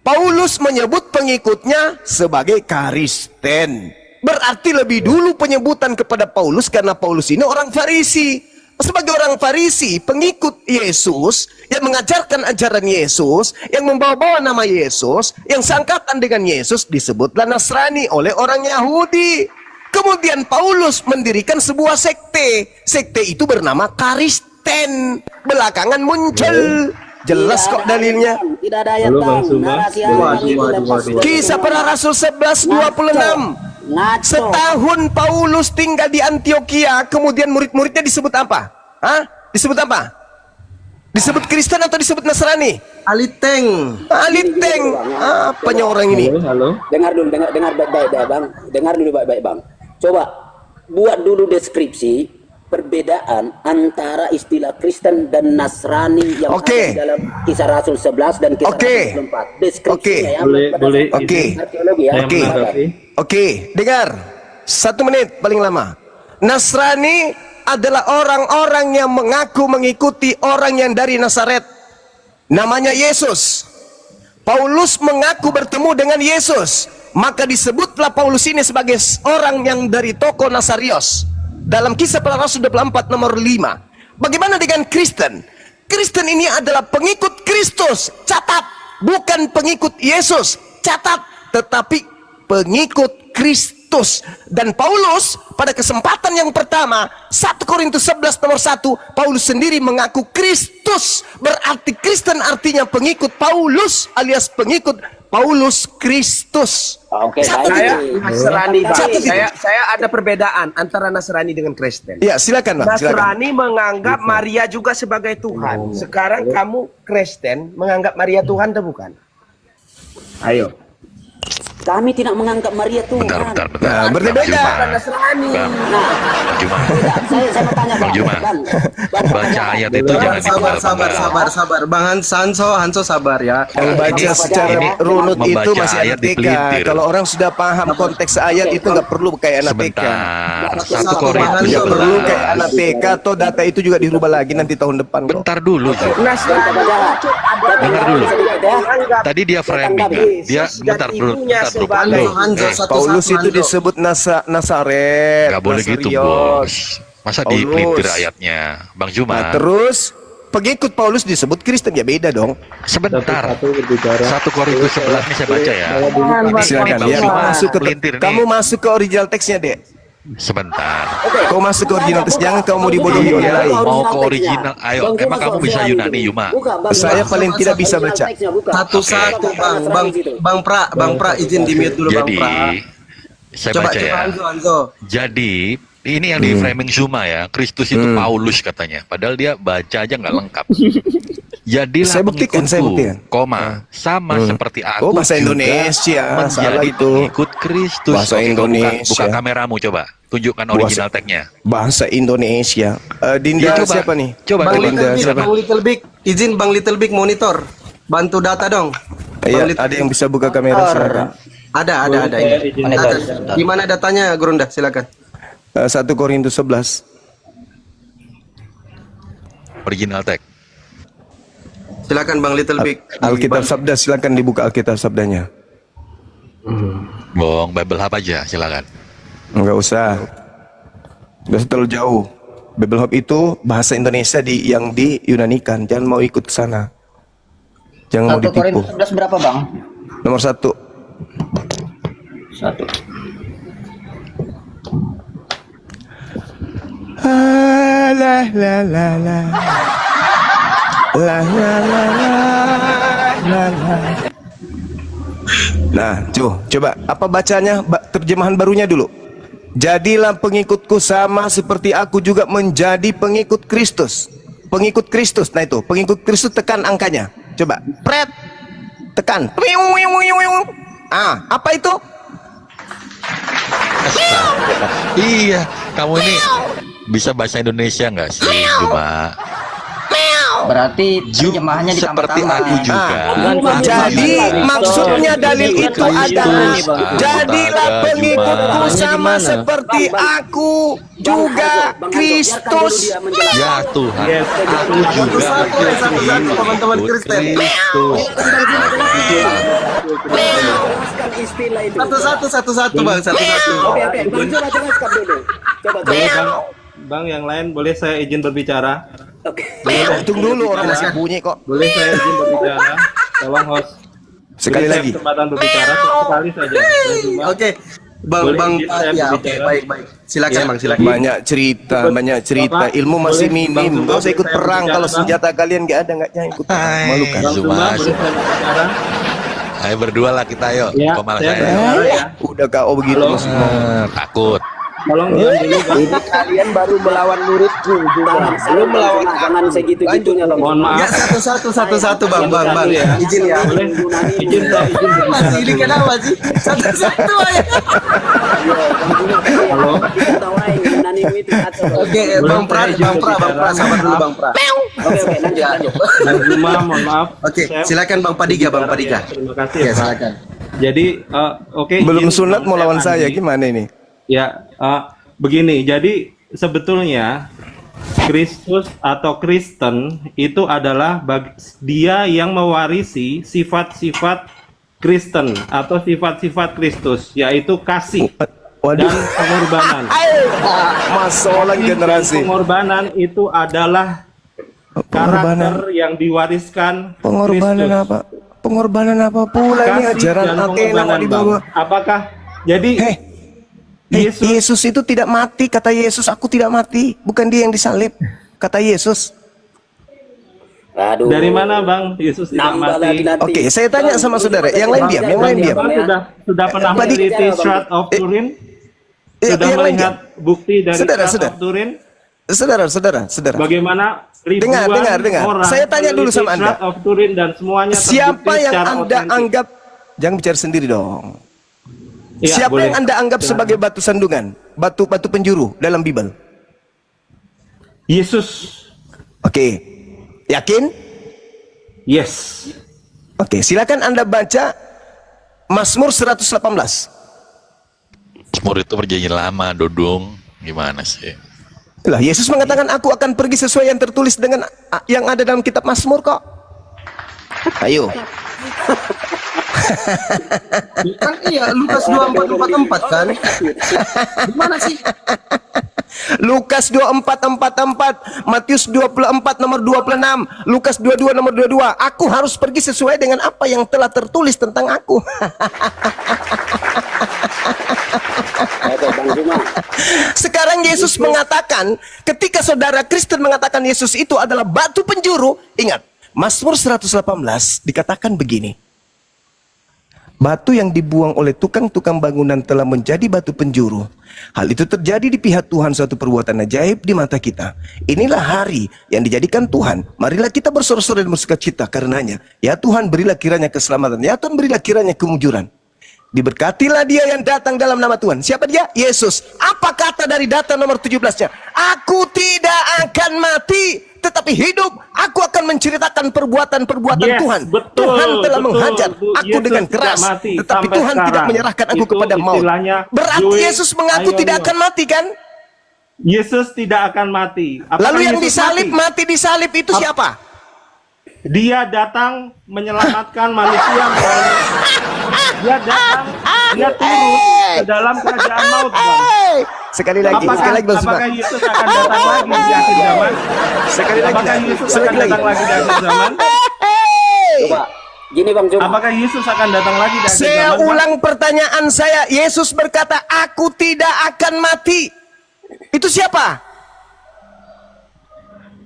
Paulus menyebut pengikutnya sebagai Kristen. Berarti lebih dulu penyebutan kepada Paulus karena Paulus ini orang Farisi. Sebagai orang Farisi, pengikut Yesus yang mengajarkan ajaran Yesus, yang membawa-bawa nama Yesus, yang seangkatan dengan Yesus disebutlah Nasrani oleh orang Yahudi. Kemudian Paulus mendirikan sebuah sekte. Sekte itu bernama Kristen. Belakangan muncul. Jelas kok dalilnya. Tidak ada ayat Halo, Bang Bang. Suma. Narasi Waduh. Kisah Para Rasul 11:26. Ngaco. Setahun Paulus tinggal di Antioquia, kemudian murid-muridnya disebut apa? Hah? Disebut apa? Disebut Kristen atau disebut Nasrani? Aliteng. Aliteng. Apanya orang ini? Halo. Dengar dulu, dengar baik-baik Bang. Dengar dulu baik-baik Bang. Coba buat dulu deskripsi perbedaan antara istilah Kristen dan Nasrani yang Oke. ada di dalam Kisah Rasul 11 dan Kisah Oke. Rasul 24. Deskripsinya Oke. ya. Boleh Oke. izin Arkeologi ya. saya Oke. menanggapi. Oke, dengar. 1 menit paling lama. Nasrani adalah orang-orang yang mengaku mengikuti orang yang dari Nazaret. Namanya Yesus. Paulus mengaku bertemu dengan Yesus. Maka disebutlah Paulus ini sebagai orang yang dari toko Nasarios. Dalam Kisah Para Rasul 24 nomor 5. Bagaimana dengan Kristen? Kristen ini adalah pengikut Kristus. Catat. Bukan pengikut Yesus. Catat. Tetapi pengikut Kristus. Dan Paulus pada kesempatan yang pertama 1 Korintus 11 nomor 1, Paulus sendiri mengaku Kristus. Berarti Kristen artinya pengikut Paulus alias pengikut Paulus Kristus. Oke, Satu baik. titik. Nasrani, Bang. Satu titik. Saya ada perbedaan antara Nasrani dengan Kristen. Ya, silakan Bang, silakan. Nasrani menganggap Maria juga sebagai Tuhan. Sekarang kamu Kristen menganggap Maria Tuhan atau bukan? Ayo. Kami tidak menganggap Maria Tuhan. Bentar. Nah, berbeda. Nasrani. Bang Juma. Tidak, saya mau tanya Bang Juma. Baca ayat itu jangan Sabar. Bang Hanso sabar ya. Yang baca secara ini runut itu membaca masih ayat anak TK. dipelintir. Kalau orang sudah paham konteks ayat itu nggak perlu kayak anak TK. Sebentar. 1 Satu Korintus Nggak perlu 11. kayak anak TK atau data itu juga dirubah lagi nanti tahun depan kok. Bentar dulu, Ju. Nasrani itu adalah Dengar dulu. menganggap Tadi dia framing kan. Dia Yesus dan bentar dulu. ibunya Bentar dulu. sebagai Hanzo satu Paulus itu Hanzo. disebut Nazaret. Nggak boleh gitu, Nasarios. Bos. Masa Paulus. dipelintir ayatnya, Bang Nah, Juma? terus pengikut Paulus disebut Kristen, ya beda dong. Sebentar. Satu berbicara. 1 Korintus 11 ini saya baca ya. Ini Silakan Bang ya, Juma masuk ke pelintir nih. kamu masuk ke original teksnya, Dek. Sebentar. Kau masuk ke original teks, jangan kamu dibodohi oleh lain. Mau ke original. Ayo, emang kamu bisa Yunani, Yuma? Saya paling tidak bisa baca. Satu-satu Bang Pra izin di mute dulu Bang Jadi, Pra. saya Coba baca ya. Hanzo. Jadi, ini yang di framing Zuma ya, Kristus itu Paulus katanya. Padahal dia baca aja nggak lengkap. Jadilah Saya buktikan, saya buktikan. koma, sama seperti aku Oh, bahasa juga Indonesia, salah menjadi itu. pengikut Kristus. Bahasa Oke, kau Indonesia. Buka kameramu coba, tunjukkan original tag-nya. Bahasa Indonesia. Dinda Ya, coba. siapa nih? Coba, Bang coba. Little Big, siapa? Bang Little Big, izin Bang Little Big monitor. Bantu data dong. Iya, Bang Little- ada yang bisa buka kamera silakan. Ada Saya ini. izin Data. Gimana datanya Gurunda? Silakan. 1 Korintus 11. Original tag. Silakan Bang Little Big. Alkitab Sabda, silakan dibuka Alkitab Sabdanya. Bohong, Bible Hub aja, silakan. Enggak usah. Udah terlalu jauh. Bible Hub itu bahasa Indonesia yang diyunanikan. Jangan mau ikut ke sana. Jangan mau 1 ditipu. Korintus 11 berapa, Bang? Nomor 1. Satu. La la la la. La la la la la. Nah, coba apa bacanya? Terjemahan barunya dulu. Jadilah pengikutku sama seperti aku juga menjadi pengikut Kristus. Pengikut Kristus. Nah itu, pengikut Kristus, tekan angkanya. Coba, pret. Tekan. Ah, apa itu? Iya, kamu ini bisa bahasa Indonesia nggak sih, Juma? Berarti terjemahannya Seperti ditambah-tambah. aku juga. Jadi maksudnya dalil itu adalah jadilah pengikutku sama seperti aku juga Kristus. Ya Tuhan, Yes, aku juga Satu-satu, teman-teman Kristen. Kristus. Satu-satu bang, satu-satu. Boleh bang, yang lain boleh saya izin berbicara? Tunggu dulu, orang masih bunyi kok. Boleh saya izin berbicara? Tolong host. Sekali Beri saya lagi. kesempatan berbicara sekali saja. Saya cuma Oke, bang, Boleh bang, izin saya ya, oke, berbicara? baik. Silakan Ya. bang, silakan. Banyak cerita, Bapak, ilmu masih boleh, Bang minim. Zuma, Gak usah ikut saya perang berbicara, kalau Bang? senjata kalian gak ada, gak ikut perang. Hai. Malu kan? Bang Zuma, Zuma, boleh Zuma. saya berbicara? Ayo berdua lah kita, yuk. Ya, Kok malah saya saya? berbicara ya. Udah KO begitu Halo? masih. Takut. Tolong diam dulu bang. Ini kalian baru melawan muridku juga. Belum melawan jangan segitu-gitunya Bang. Mohon maaf. Ya satu-satu bang, izin ya. Boleh izin saya izin Masih berbicara ini dulu. kenapa sih? Satu-satu aja. Halo. Oke, bang Pra, sabar dulu bang Pra. Oke, lanjut. Bang Zuma, mohon maaf. Oke, Saya- silakan bang Padiga, bang Padiga. Terima kasih Ya, ya, Pak. silakan. Jadi oke. Belum izin sunat mau saya lawan saya, Andi. gimana ini? Ya, begini. Jadi sebetulnya Kristus atau Kristen itu adalah dia yang mewarisi sifat-sifat Kristen atau sifat-sifat Kristus, yaitu kasih dan Waduh, pengorbanan. masalah generasi. Pengorbanan itu adalah karakter yang diwariskan Pengorbanan Kristus. apa? Pengorbanan apa pula ini Kasih ajaran dan Athena pengorbanan, mau dibawa? Bang. Apakah jadi Yesus Yesus itu tidak mati, kata Yesus, aku tidak mati. Bukan dia yang disalib, kata Yesus. Aduh. dari mana Bang Yesus tidak Nambah lagi mati? nanti. Oke, saya tanya sama saudara, yang lain diam, yang lain diam. Bang sudah pernah Tadi- meneliti Shroud of Turin? Sudah yang lain melihat diam. bukti dari Saudara, Shroud saudara. of Turin? Saudara. Bagaimana ribuan Dengar. orang Saya tanya dulu meneliti sama Anda. Shroud of Turin dan semuanya Siapa terbukti yang secara Anda otentik. anggap, jangan bicara sendiri dong. Ya, Siapa boleh. yang Anda anggap sebagai batu sandungan, batu penjuru dalam Bible? Yesus. Oke, yakin? Yes. Oke, silakan Anda baca Mazmur 118. Mazmur itu perjanjian lama, Dodong. Gimana sih? Lah, Yesus mengatakan aku akan pergi sesuai yang tertulis dengan yang ada dalam kitab Mazmur kok. Ayo. Kan iya, Lukas 24:44 kan? Gimana sih? Lukas 24:44, Matius 24 nomor 26, Lukas 22 nomor 22. Aku harus pergi sesuai dengan apa yang telah tertulis tentang aku. Oke, Bang Zuma. Sekarang Yesus mengatakan, ketika saudara Kristen mengatakan Yesus itu adalah batu penjuru, ingat, Mazmur 118 dikatakan begini. Batu yang dibuang oleh tukang-tukang bangunan telah menjadi batu penjuru. Hal itu terjadi di pihak Tuhan, suatu perbuatan ajaib di mata kita. Inilah hari yang dijadikan Tuhan. Marilah kita bersorak-sorai dan bersukacita karenanya. Ya Tuhan, berilah kiranya keselamatan. Ya Tuhan, berilah kiranya kemujuran. Diberkatilah dia yang datang dalam nama Tuhan. Siapa dia? Yesus. Apa kata dari data nomor 17-nya? Aku tidak akan mati, tetapi hidup. Aku akan menceritakan perbuatan-perbuatan Yes, Tuhan. betul, Tuhan telah betul, menghajar Bu. aku Yesus dengan tidak keras, mati tetapi sampai Tuhan tidak sekarang. menyerahkan aku Itu kepada maut. istilahnya Berarti do it, Yesus mengaku ayo, tidak ayo. akan mati kan? Yesus tidak akan mati. Apakah Lalu yang Yesus disalib, mati disalib itu siapa? Dia datang menyelamatkan manusia. Dia datang, dia turun ke dalam kerajaan maut, Bang. Hey! Sekali lagi, Bang Zuma. Apakah Yesus akan datang lagi di akhir zaman? Sekali lagi, Apakah Yesus akan sekali lagi. datang lagi di akhir zaman? Hey! Coba Gini Bang Zuma. Apakah Yesus akan datang lagi di akhir Saya zaman, Bang? ulang pertanyaan saya. Yesus berkata, aku tidak akan mati. Itu siapa?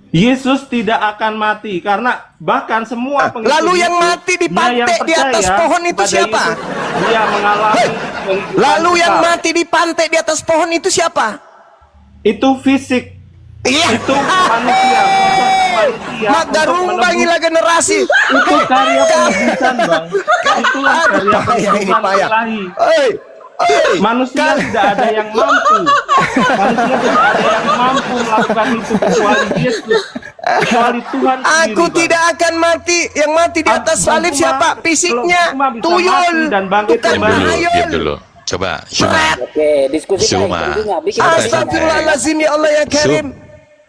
Yesus tidak akan mati karena bahkan semua pengikut Lalu yang Yesus, mati di dia pantai yang di atas percaya pohon itu kepada siapa? Yesus, dia mengalami Hei, kehidupan lalu yang kekal. mati di pantai di atas pohon itu siapa? Itu fisik, Iya. itu manusia, sosok manusia Mak untuk garumbangilah menebus. generasi. Itu karya penebusan, Bang. Itulah Aduh, karya payah ini penebusan payah. ilahi. Hei, hei. Manusia tidak ada yang mampu. Manusia tidak ada yang mampu melakukan itu kecuali Yesus. Kecuali Tuhan sendiri, Aku Bang. tidak akan mati. Yang mati di atas Bang salib Zuma, siapa? Fisiknya Bang Zuma bisa tuyul, mati dan bangkit bukan kembali. Diam hayul. dulu. Coba, Zuma. Oke, diskusi baik Zuma. Bang Zuma. Bikin Astagfirullahaladzim ya Allah ya Karim.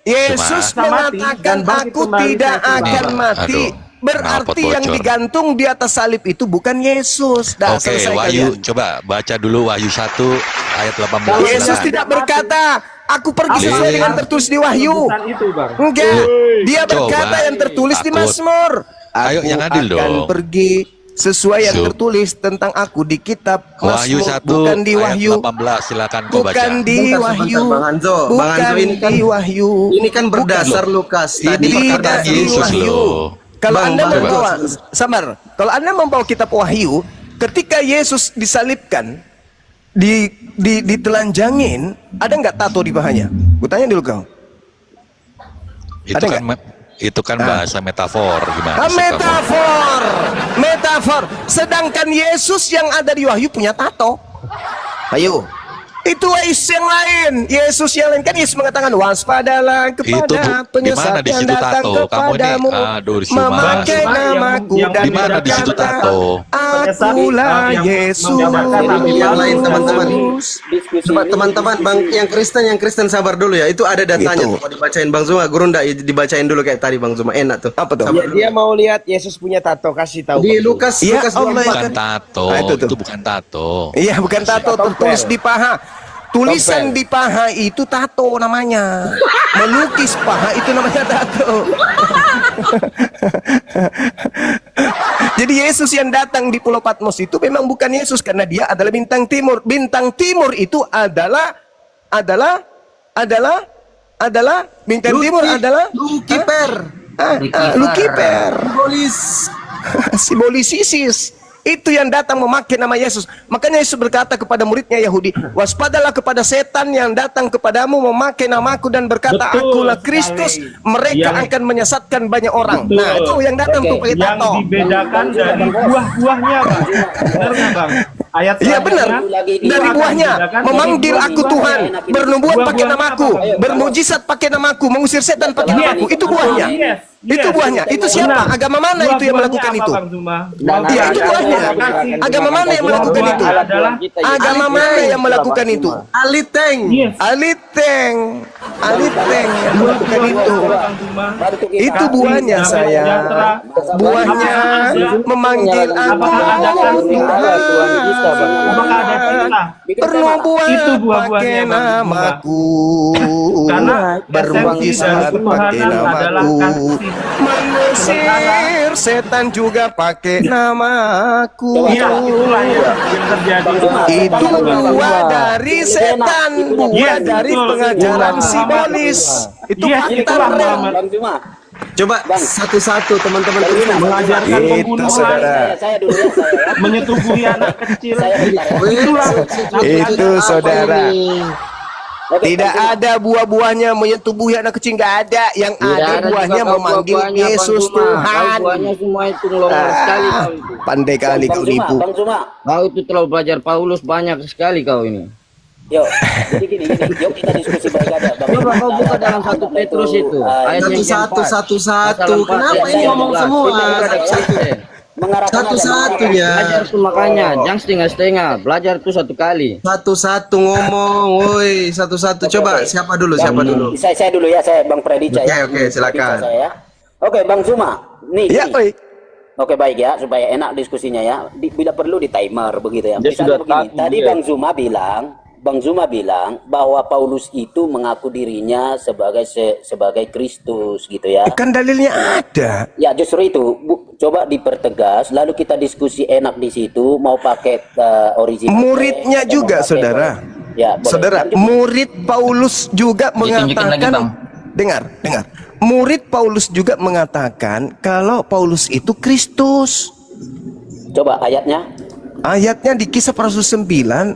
Yesus Bisa mati mengatakan dan bangkit aku kembali tidak suatu saat. akan mati. Aduh, Berarti knalpot yang bocor. digantung di atas salib itu bukan Yesus. Dah Oke, selesai Wahyu, kalian. coba baca dulu Wahyu 1 ayat 18. Yesus silakan. tidak berkata, aku pergi sesuai Lin. dengan tertulis di Wahyu. Penebusan itu, Bang. Enggak, dia Coba. berkata yang tertulis di Takut. Mazmur. Ayo, yang adil akan dong. pergi sesuai yang Zul. tertulis tentang aku di kitab Wahyu Mazmur, 1 bukan di ayat Wahyu. 18, silakan kau baca. Bukan di Sebentar, Wahyu. Bang Hanzo. Bang Bukan Hanzo, ini kan- di Wahyu. Ini kan berdasar Lukas. Tadi Ini Tidak perkataan di Yesus Wahyu. loh. Kalau Bang, Anda Bang, membawa, sabar. Kalau Anda membawa kitab Wahyu, ketika Yesus disalibkan, ditelanjangin, ada nggak tato di pahanya? Gue tanya dulu kau. Itu Ada kan itu kan bahasa metafor gimana sih kamu? Metafor, metafor. Sedangkan Yesus yang ada di Wahyu punya tato. Ayo. Itu Yesus yang lain. Yesus yang lain kan Yesus mengatakan waspadalah kepada penyesat di yang situ datang tato? Kamu ini, kepadamu, aduh, Risma. memakai Yang- namaku yang- dan Di mana di situ berkata, tato? akulah Yang Yesus. menjabarkan Nabi Yang lain, Paulus. teman-teman. diskusi Coba teman-teman, Bang, yang Kristen sabar dulu ya. Itu ada datanya Gitu. tuh. Mau dibacain Bang Zuma, guru ndak dibacain dulu kayak tadi Bang Zuma. Enak tuh. Apa tuh? Sabar Dia mau lihat Yesus punya tato, kasih tahu. Di Bang Zuma. Lukas Ya Lukas Allah, 24. Bukan tato, Nah, itu tuh. itu bukan tato. Iya, bukan tato, tertulis di paha. Tulisan di paha itu tato namanya. Melukis paha itu namanya tato. Jadi Yesus yang datang di Pulau Patmos itu memang bukan Yesus karena dia adalah bintang timur. Bintang timur itu adalah bintang timur adalah Lucifer. Lucifer. Simbolis. Simbolis ISIS. Itu yang datang memakai nama Yesus. Makanya Yesus berkata kepada muridnya Yahudi, waspadalah kepada setan yang datang kepadamu memakai namaku dan berkata, Betul akulah sekali. Kristus. Mereka Yang- akan menyesatkan banyak orang. Betul. Nah, itu yang datang tuh pakai Yang tato. dibedakan dari buah-buahnya, Bang. Benar nggak, Bang? Ayat Iya benar. selanjutnya, Dari akan buahnya dibedakan memanggil dari aku buah-buahnya. Tuhan, bernubuat pakai Buah-buahnya namaku, apa, Bang? bermujizat pakai namaku, mengusir setan pakai namaku. Itu buahnya. Yes, Itu yes. buahnya. Itu siapa? Benar. Agama mana itu yang Buah-buahnya melakukan apa, itu? Bang Zuma? Iya, itu buahnya. Kasih. Agama mana yang melakukan itu? Adalah Agama mana yang melakukan itu? Aliteng. yes. Aliteng yang melakukan itu. Bang Zuma. Itu buahnya Damai saya. sejahtera. Buahnya memanggil aku Apakah ada perintah? bernubuat Itu buah-buahnya, pakai Bang. namaku, Karena bermujizat esensi pakai dari Tuhanan adalah namaku, kasih. mengusir setan juga pakai namaku. Iya, itulah yang terjadi. Itu buah dari setan, buah Yes, dari betul. pengajaran Itulah simbolis. Itu Yes, fakta itulah real. Muhammad. Bang Zuma. Coba satu-satu teman-teman Kristen Mengajarkan Itu, pembunuhan, saudara. Saya dulu ya, saya ya. menyetubuhi anak kecil. Itu saudara. Oke, Tidak Bang Zuma. ada buah-buahnya menyentuh anak kecil, nggak ada. Yang ada buahnya memanggil Yesus Tuhan. Buahnya semua itu ngelonggar sekali kau itu. Pandai kali Bang kau Zuma, nipu. Bang Zuma. Kau itu terlalu belajar Paulus banyak sekali kau ini. Yuk, jadi gini, yuk kita diskusi baik aja. Bang. Coba kau buka dalam 1 Petrus itu. Ayat yang Satu-satu, keempat. satu-satu. Pasal 4, Kenapa ayat ini yang ngomong 11. semua? Kita ada Kristen. Mengarahkan aja, Satu-satunya. Belajar tuh makanya, jangan setengah-setengah. Belajar tuh 1 kali. Satu-satu ngomong, woi, satu-satu. Coba siapa dulu? Siapa dulu? Saya dulu ya, saya Bang Predica ya. Oke, silakan. Predica saya ya. Oke, Bang Zuma. Nih. Ya, gini. oi. Oke, baik ya, supaya enak diskusinya ya. Bila perlu di timer begitu ya. Dia Misalnya sudah begini, tahu tadi dia. Bang Zuma bilang Bang Zuma bilang bahwa Paulus itu mengaku dirinya sebagai Kristus gitu ya. Kan dalilnya ada. Ya justru itu, coba dipertegas, lalu kita diskusi enak di situ, mau pakai original. Muridnya atau juga, mau pakai saudara. Ya, boleh. Saudara, murid Paulus juga Ditunjukin lagi, mengatakan, Bang. dengar. Murid Paulus juga mengatakan kalau Paulus itu Kristus. Coba ayatnya. Ayatnya di Kisah para Rasul 9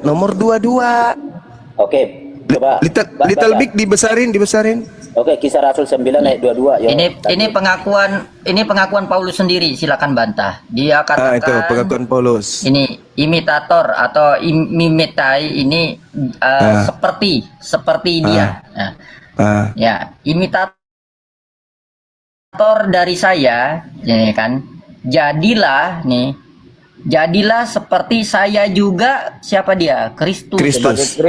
nomor 22. Oke, coba. Little big dibesarin. Oke, Kisah Rasul 9 ayat 22. Yo. Ini pengakuan Paulus sendiri, silakan bantah. Dia katakan Itu pengakuan Paulus. ini imitator atau imitai ini seperti dia. Nah, ya, imitator dari saya, ya kan. Jadilah seperti saya juga, siapa dia? Kristus. Kristus.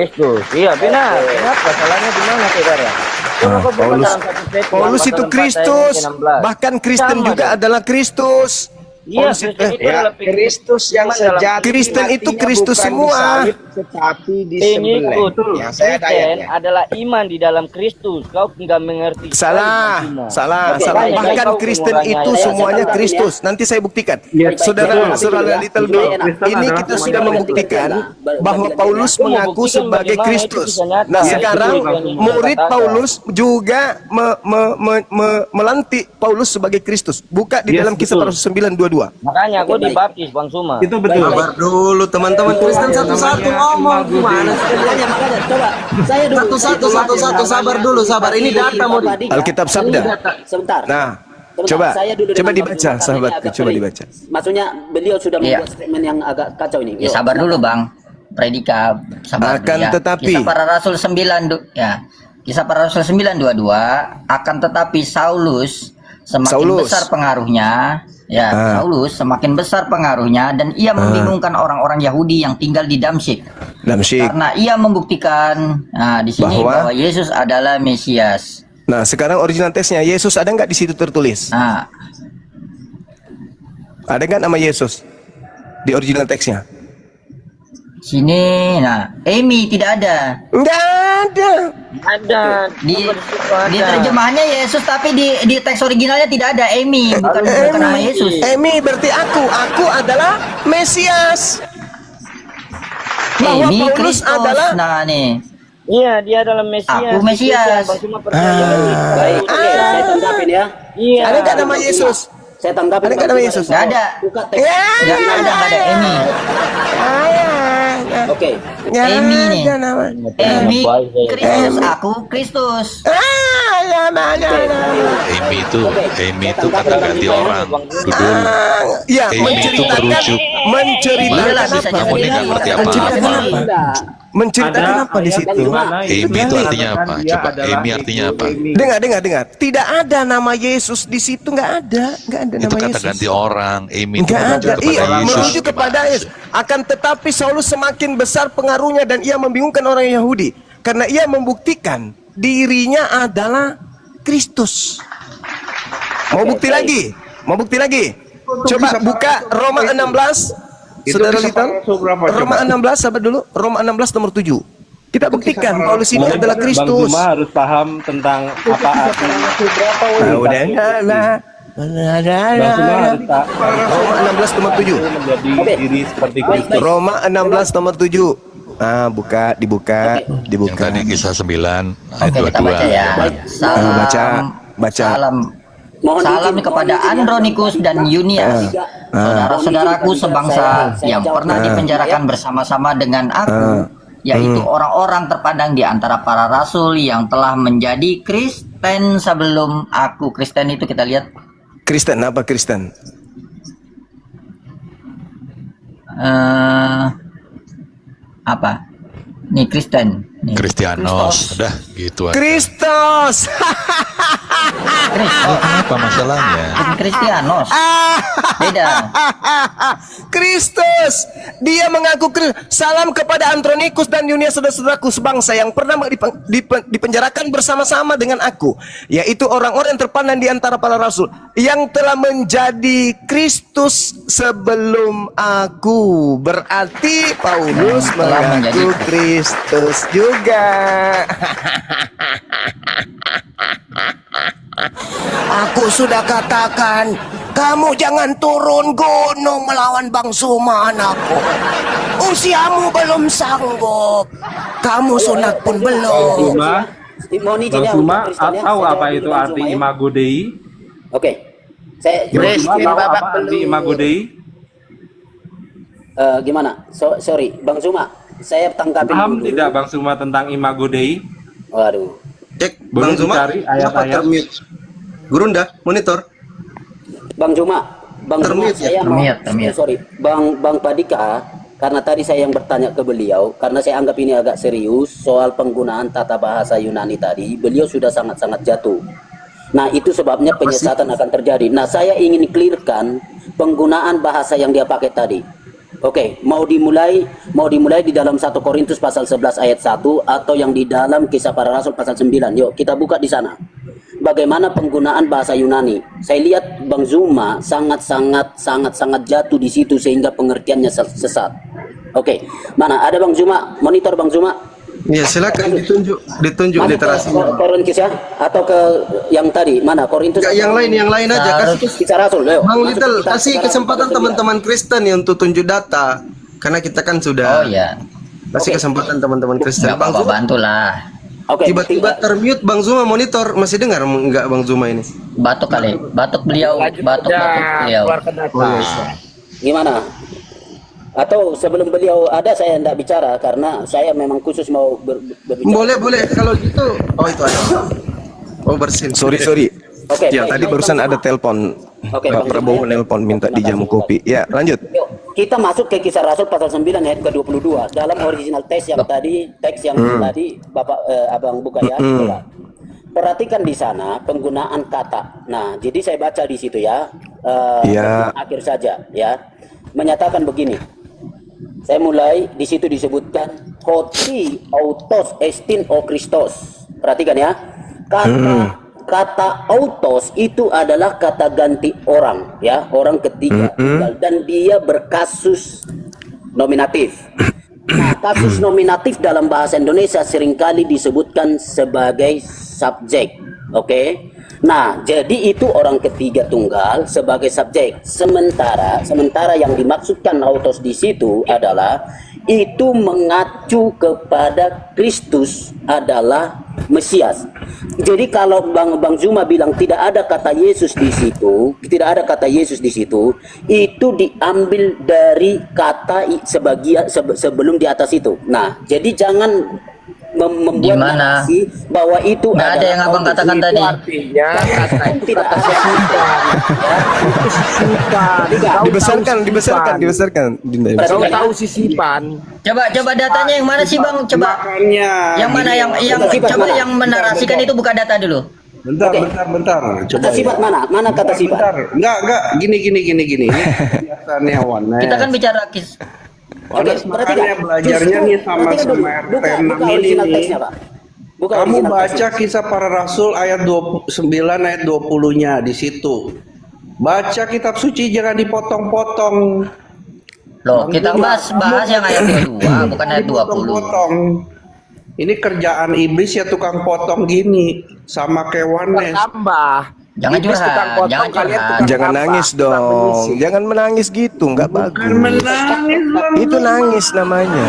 Iya benar. Kenapa? Salahnya di mana, saudara? Coba kau buka dalam 1 Petrus Paulus itu pasal 4 ayat Kristus, 16. bahkan Kristen Sama juga dong. adalah Kristus. Iya, Paulus Kristen itu Ya, adalah Kristus yang sejati Kristen itu artinya Kristus bukan semua. disalib, tetapi disembelih. Pengikut Yang saya ada Kristen ayatnya. adalah iman di dalam Kristus. Kau enggak mengerti. Salah. Oke, Bahkan baik. Kristen Mengurangi itu ayat. semuanya Saya Kristus. Nanti saya buktikan. Baik, Saudara betul. Little Supaya Big, enak. ini kita Semuanya sudah mengerti. membuktikan Bagi- bahwa bagi- Paulus Itu mengaku membuktikan sebagai bagaimana itu Kristus. bisa nyata. Nah, Ya, sekarang betul, Bang Zuma murid katakan. Paulus juga melantik Paulus sebagai Kristus. Buka di dalam Kisah para Rasul 9:22. Makanya aku Oke, baik. dibaptis Bang Suma. Itu betul. Sabar dulu teman-teman Kristen satu-satu ngomong gimana sih? Makanya coba saya dulu. Satu-satu sabar. Ini data mau di- Alkitab Sabda. Sebentar. Nah, Sebentar, coba saya dulu dengan Bang dibaca Zuma, katanya sahabatku, agak coba pelik. dibaca. Maksudnya beliau sudah Iya. membuat statement yang agak kacau ini. Ya, Yuk, sabar dulu, silakan. Bang. Predika, sabar Akan dulu ya. tetapi. Kisah para Rasul 9:22 akan tetapi Saulus semakin besar pengaruhnya, Saulus semakin besar pengaruhnya dan ia membingungkan orang-orang Yahudi yang tinggal di Damsyik. Karena ia membuktikan di sini bahwa Yesus adalah Mesias. Nah, sekarang original teksnya Yesus ada nggak di situ tertulis? Nah, Ada nggak nama Yesus di original teksnya? sini, Amy tidak ada. Nggak ada. Ada. Di terjemahannya Yesus, tapi di teks originalnya tidak ada Amy, bukan nama Yesus. Emi berarti aku adalah Mesias. Bahwa Amy Paulus Kristus. adalah Nah, nih. Iya, dia adalah Mesias. Aku Mesias. Bang Suma percaya. Baik, oke, saya tanggapin ya. Iya. Ada nggak nama Yesus? Saya tanggapin. Ada nggak nama Yesus? Nggak ada. Buka teks. Nggak ada Amy. Oke. Amy nih. Ada nama. Amy Kristus, aku Kristus. Amy itu kata ganti orang. Dulu Ya, Amy itu merujuk. Iyalah, bisa Kamu ini nggak ngerti apa-apa. Menceritakan apa di situ? Amy itu artinya apa? Coba Amy artinya apa? Dengar. Tidak ada nama Yesus di situ, nggak ada nama Itu kata Yesus. ganti orang. Amy itu Nggak ada. merujuk Iya, kepada Yesus. merujuk kepada Yesus. Akan tetapi Saulus semakin besar pengaruhnya dan ia membingungkan orang Yahudi karena ia membuktikan dirinya adalah Kristus. Mau bukti lagi? Coba buka Roma 16. Saudara Little, Roma 16, sahabat dulu. Roma 16 nomor 7. Kita buktikan Paulus ini adalah Bang Kristus. Zuma harus paham tentang apa arti. Udah lah. Bang Zuma harus Roma 16 nomor 7. menjadi diri seperti Kristus. Roma 16 nomor 7. Dibuka. Yang tadi kisah 9 ayat Oke, kita baca ya. 22. Baca. Salam kepada Andronikus dan Yunias, saudara-saudaraku sebangsa yang pernah dipenjarakan bersama-sama dengan aku, yaitu orang-orang terpandang di antara para rasul yang telah menjadi Kristen sebelum aku. Kristen itu kita lihat Kristen apa Kristen? apa? Nih Kristen. Nih, Kristianos, udah gitu aja. Kristus. Apa masalahnya? Kristianos. Beda. Kristus, dia mengaku salam kepada Andronikus dan Yunia, saudara-saudaraku sebangsa yang pernah dipenjarakan bersama-sama dengan aku, yaitu orang-orang yang terpandang di antara para rasul yang telah menjadi Kristus sebelum aku. Berarti Paulus Telah menjadi mengaku Kristus juga. Aku sudah katakan, kamu jangan turun gunung melawan Bang Zuma, anakku. Usiamu belum sanggup. Kamu sunat pun belum. Bang Zuma tahu apa itu arti Imago Dei? Oke. Saya Bang Zuma tahu apa arti Imago Dei? gimana? Sorry, Bang Zuma, saya tangkapin Paham dulu. tidak Bang Zuma tentang Imago Dei? Waduh. Cek Boleh Bang Zuma, dicari ayat-ayat. termute. Gurunda, monitor. Bang Zuma, Termute ya? saya mau, Termute. sorry, Bang Padika, karena tadi saya yang bertanya ke beliau, karena saya anggap ini agak serius soal penggunaan tata bahasa Yunani tadi, beliau sudah sangat-sangat jatuh. Nah, itu sebabnya penyesatan akan terjadi. Nah, saya ingin clearkan penggunaan bahasa yang dia pakai tadi. Oke, mau dimulai di dalam 1 Korintus pasal 11 ayat 1 atau yang di dalam Kisah Para Rasul pasal 9. Yuk, kita buka di sana. Bagaimana penggunaan bahasa Yunani? Saya lihat Bang Zuma sangat jatuh di situ sehingga pengertiannya sesat. Oke, mana ada Bang Zuma? Monitor Bang Zuma. Ya silakan ditunjuk Mana literasinya. Korintus ya? Atau ke yang tadi? Mana? Korintus? Enggak, yang lain aja. Kasih Kisah Rasul. Ayo. Bang Masuk Little, kita kasih Kisah Rasul kesempatan pasal 9. teman-teman Kristen nih untuk tunjuk data. Karena kita kan sudah Oh ya, kasih Oke. kesempatan teman-teman Kristen. nggak Bang apa-apa, Zuma, bantulah. Oke. tiba-tiba termute Bang Zuma monitor. Masih dengar enggak Bang Zuma ini? Batuk kali, batuk beliau, batuk beliau. Gimana? Atau sebelum beliau ada saya tidak bicara karena saya memang khusus mau berbicara. Boleh kalau gitu. Oh itu ada. Oh bersin. Sorry. Oke. Ya, baik, tadi baik, barusan Bang ada Zuma. telepon. Oke, Pak Bang Prabowo Zuma. nelpon minta dijamu kopi. Ya, lanjut. Yuk, kita masuk ke Kisah Rasul pasal 9 ayat ke-22 dalam original teks yang tadi tadi Bapak Abang buka ya. Coba. Perhatikan di sana penggunaan kata. Nah, jadi saya baca di situ ya. Iya. Akhir saja ya. Menyatakan begini. Saya mulai di situ disebutkan hoti autos estin o Christos. Perhatikan ya. Kata autos itu adalah kata ganti orang ya, orang ketiga tunggal, dan dia berkasus nominatif. Nah, kasus nominatif dalam bahasa Indonesia seringkali disebutkan sebagai subjek. Oke. Nah, jadi itu orang ketiga tunggal sebagai subjek. Sementara yang dimaksudkan autos di situ adalah itu mengacu kepada Kristus adalah Mesias. Jadi kalau Bang Zuma bilang tidak ada kata Yesus di situ, itu diambil dari kata sebagian sebelum di atas itu. Nah, jadi jangan membuat narasi bahwa itu Nggak ada yang abang katakan tadi. Artinya kata itu tidak kata ada. sisipan. Dibesarkan. Tahu sisipan. Coba datanya yang mana sih Bang? Coba. Makanya. Yang mana yang coba yang menarasikan itu buka data dulu. Bentar. Kata sifat mana? Mana kata sifat? Enggak. Gini. Ini kebiasaannya Wan. Kita kan bicara Oke, makanya belajarnya nih sama RT 6 ini nih. Kamu baca Kisah Para Rasul ayat 9 ayat 20-nya di situ. Baca kitab suci, jangan dipotong-potong. Loh, kita bahas yang ayat 22, bukan ayat 20. Potong. Ini kerjaan iblis ya, tukang potong gini sama kewanes. Tambah. Jangan Iblis curhat, tukang potong, jangan kalian curhat. tukang Jangan tambah, nangis tukang dong. mengisi. Jangan menangis gitu, nggak bagus. Menangis Bang. Itu nangis namanya.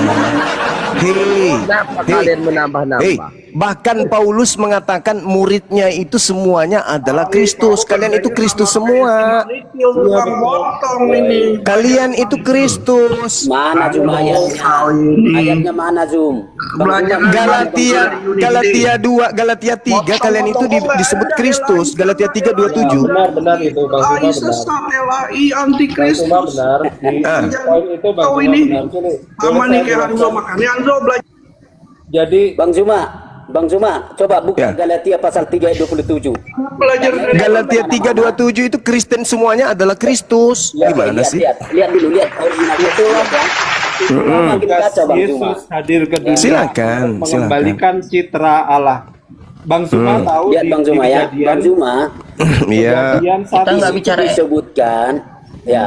Kenapa kalian menambah-nambah? Bahkan Paulus mengatakan muridnya itu semuanya adalah Kristus. Kalian itu Kristus semua. Tukang potong ini. Kalian itu Kristus. Mana Zum ayatnya? Ayatnya mana Zum? Galatia 2, Galatia 3 kalian itu disebut Kristus. Galatia 3:27. Benar itu Bang Zuma benar. Sesat LAI antikristus. Benar. Poin itu Bang Zuma benar. Sama nih kayak Hanzo, makanya Hanzo belajar. Jadi Bang Zuma, Bang Zuma, coba buka Ya. Galatia pasal 3 ayat 27. Belajar dari Galatia 3:27 itu Kristen semuanya adalah Kristus. Gimana lihat, sih? lihat dulu, lihat original itu ya. Makin baca Bang Zuma. Yesus hadir ke dunia Silakan, untuk mengembalikan citra Allah. Bang Zuma tahu Lihat Bang Zuma ya, Bang Zuma. Iya. kejadian Kita satu nggak bicara Disebutkan ya.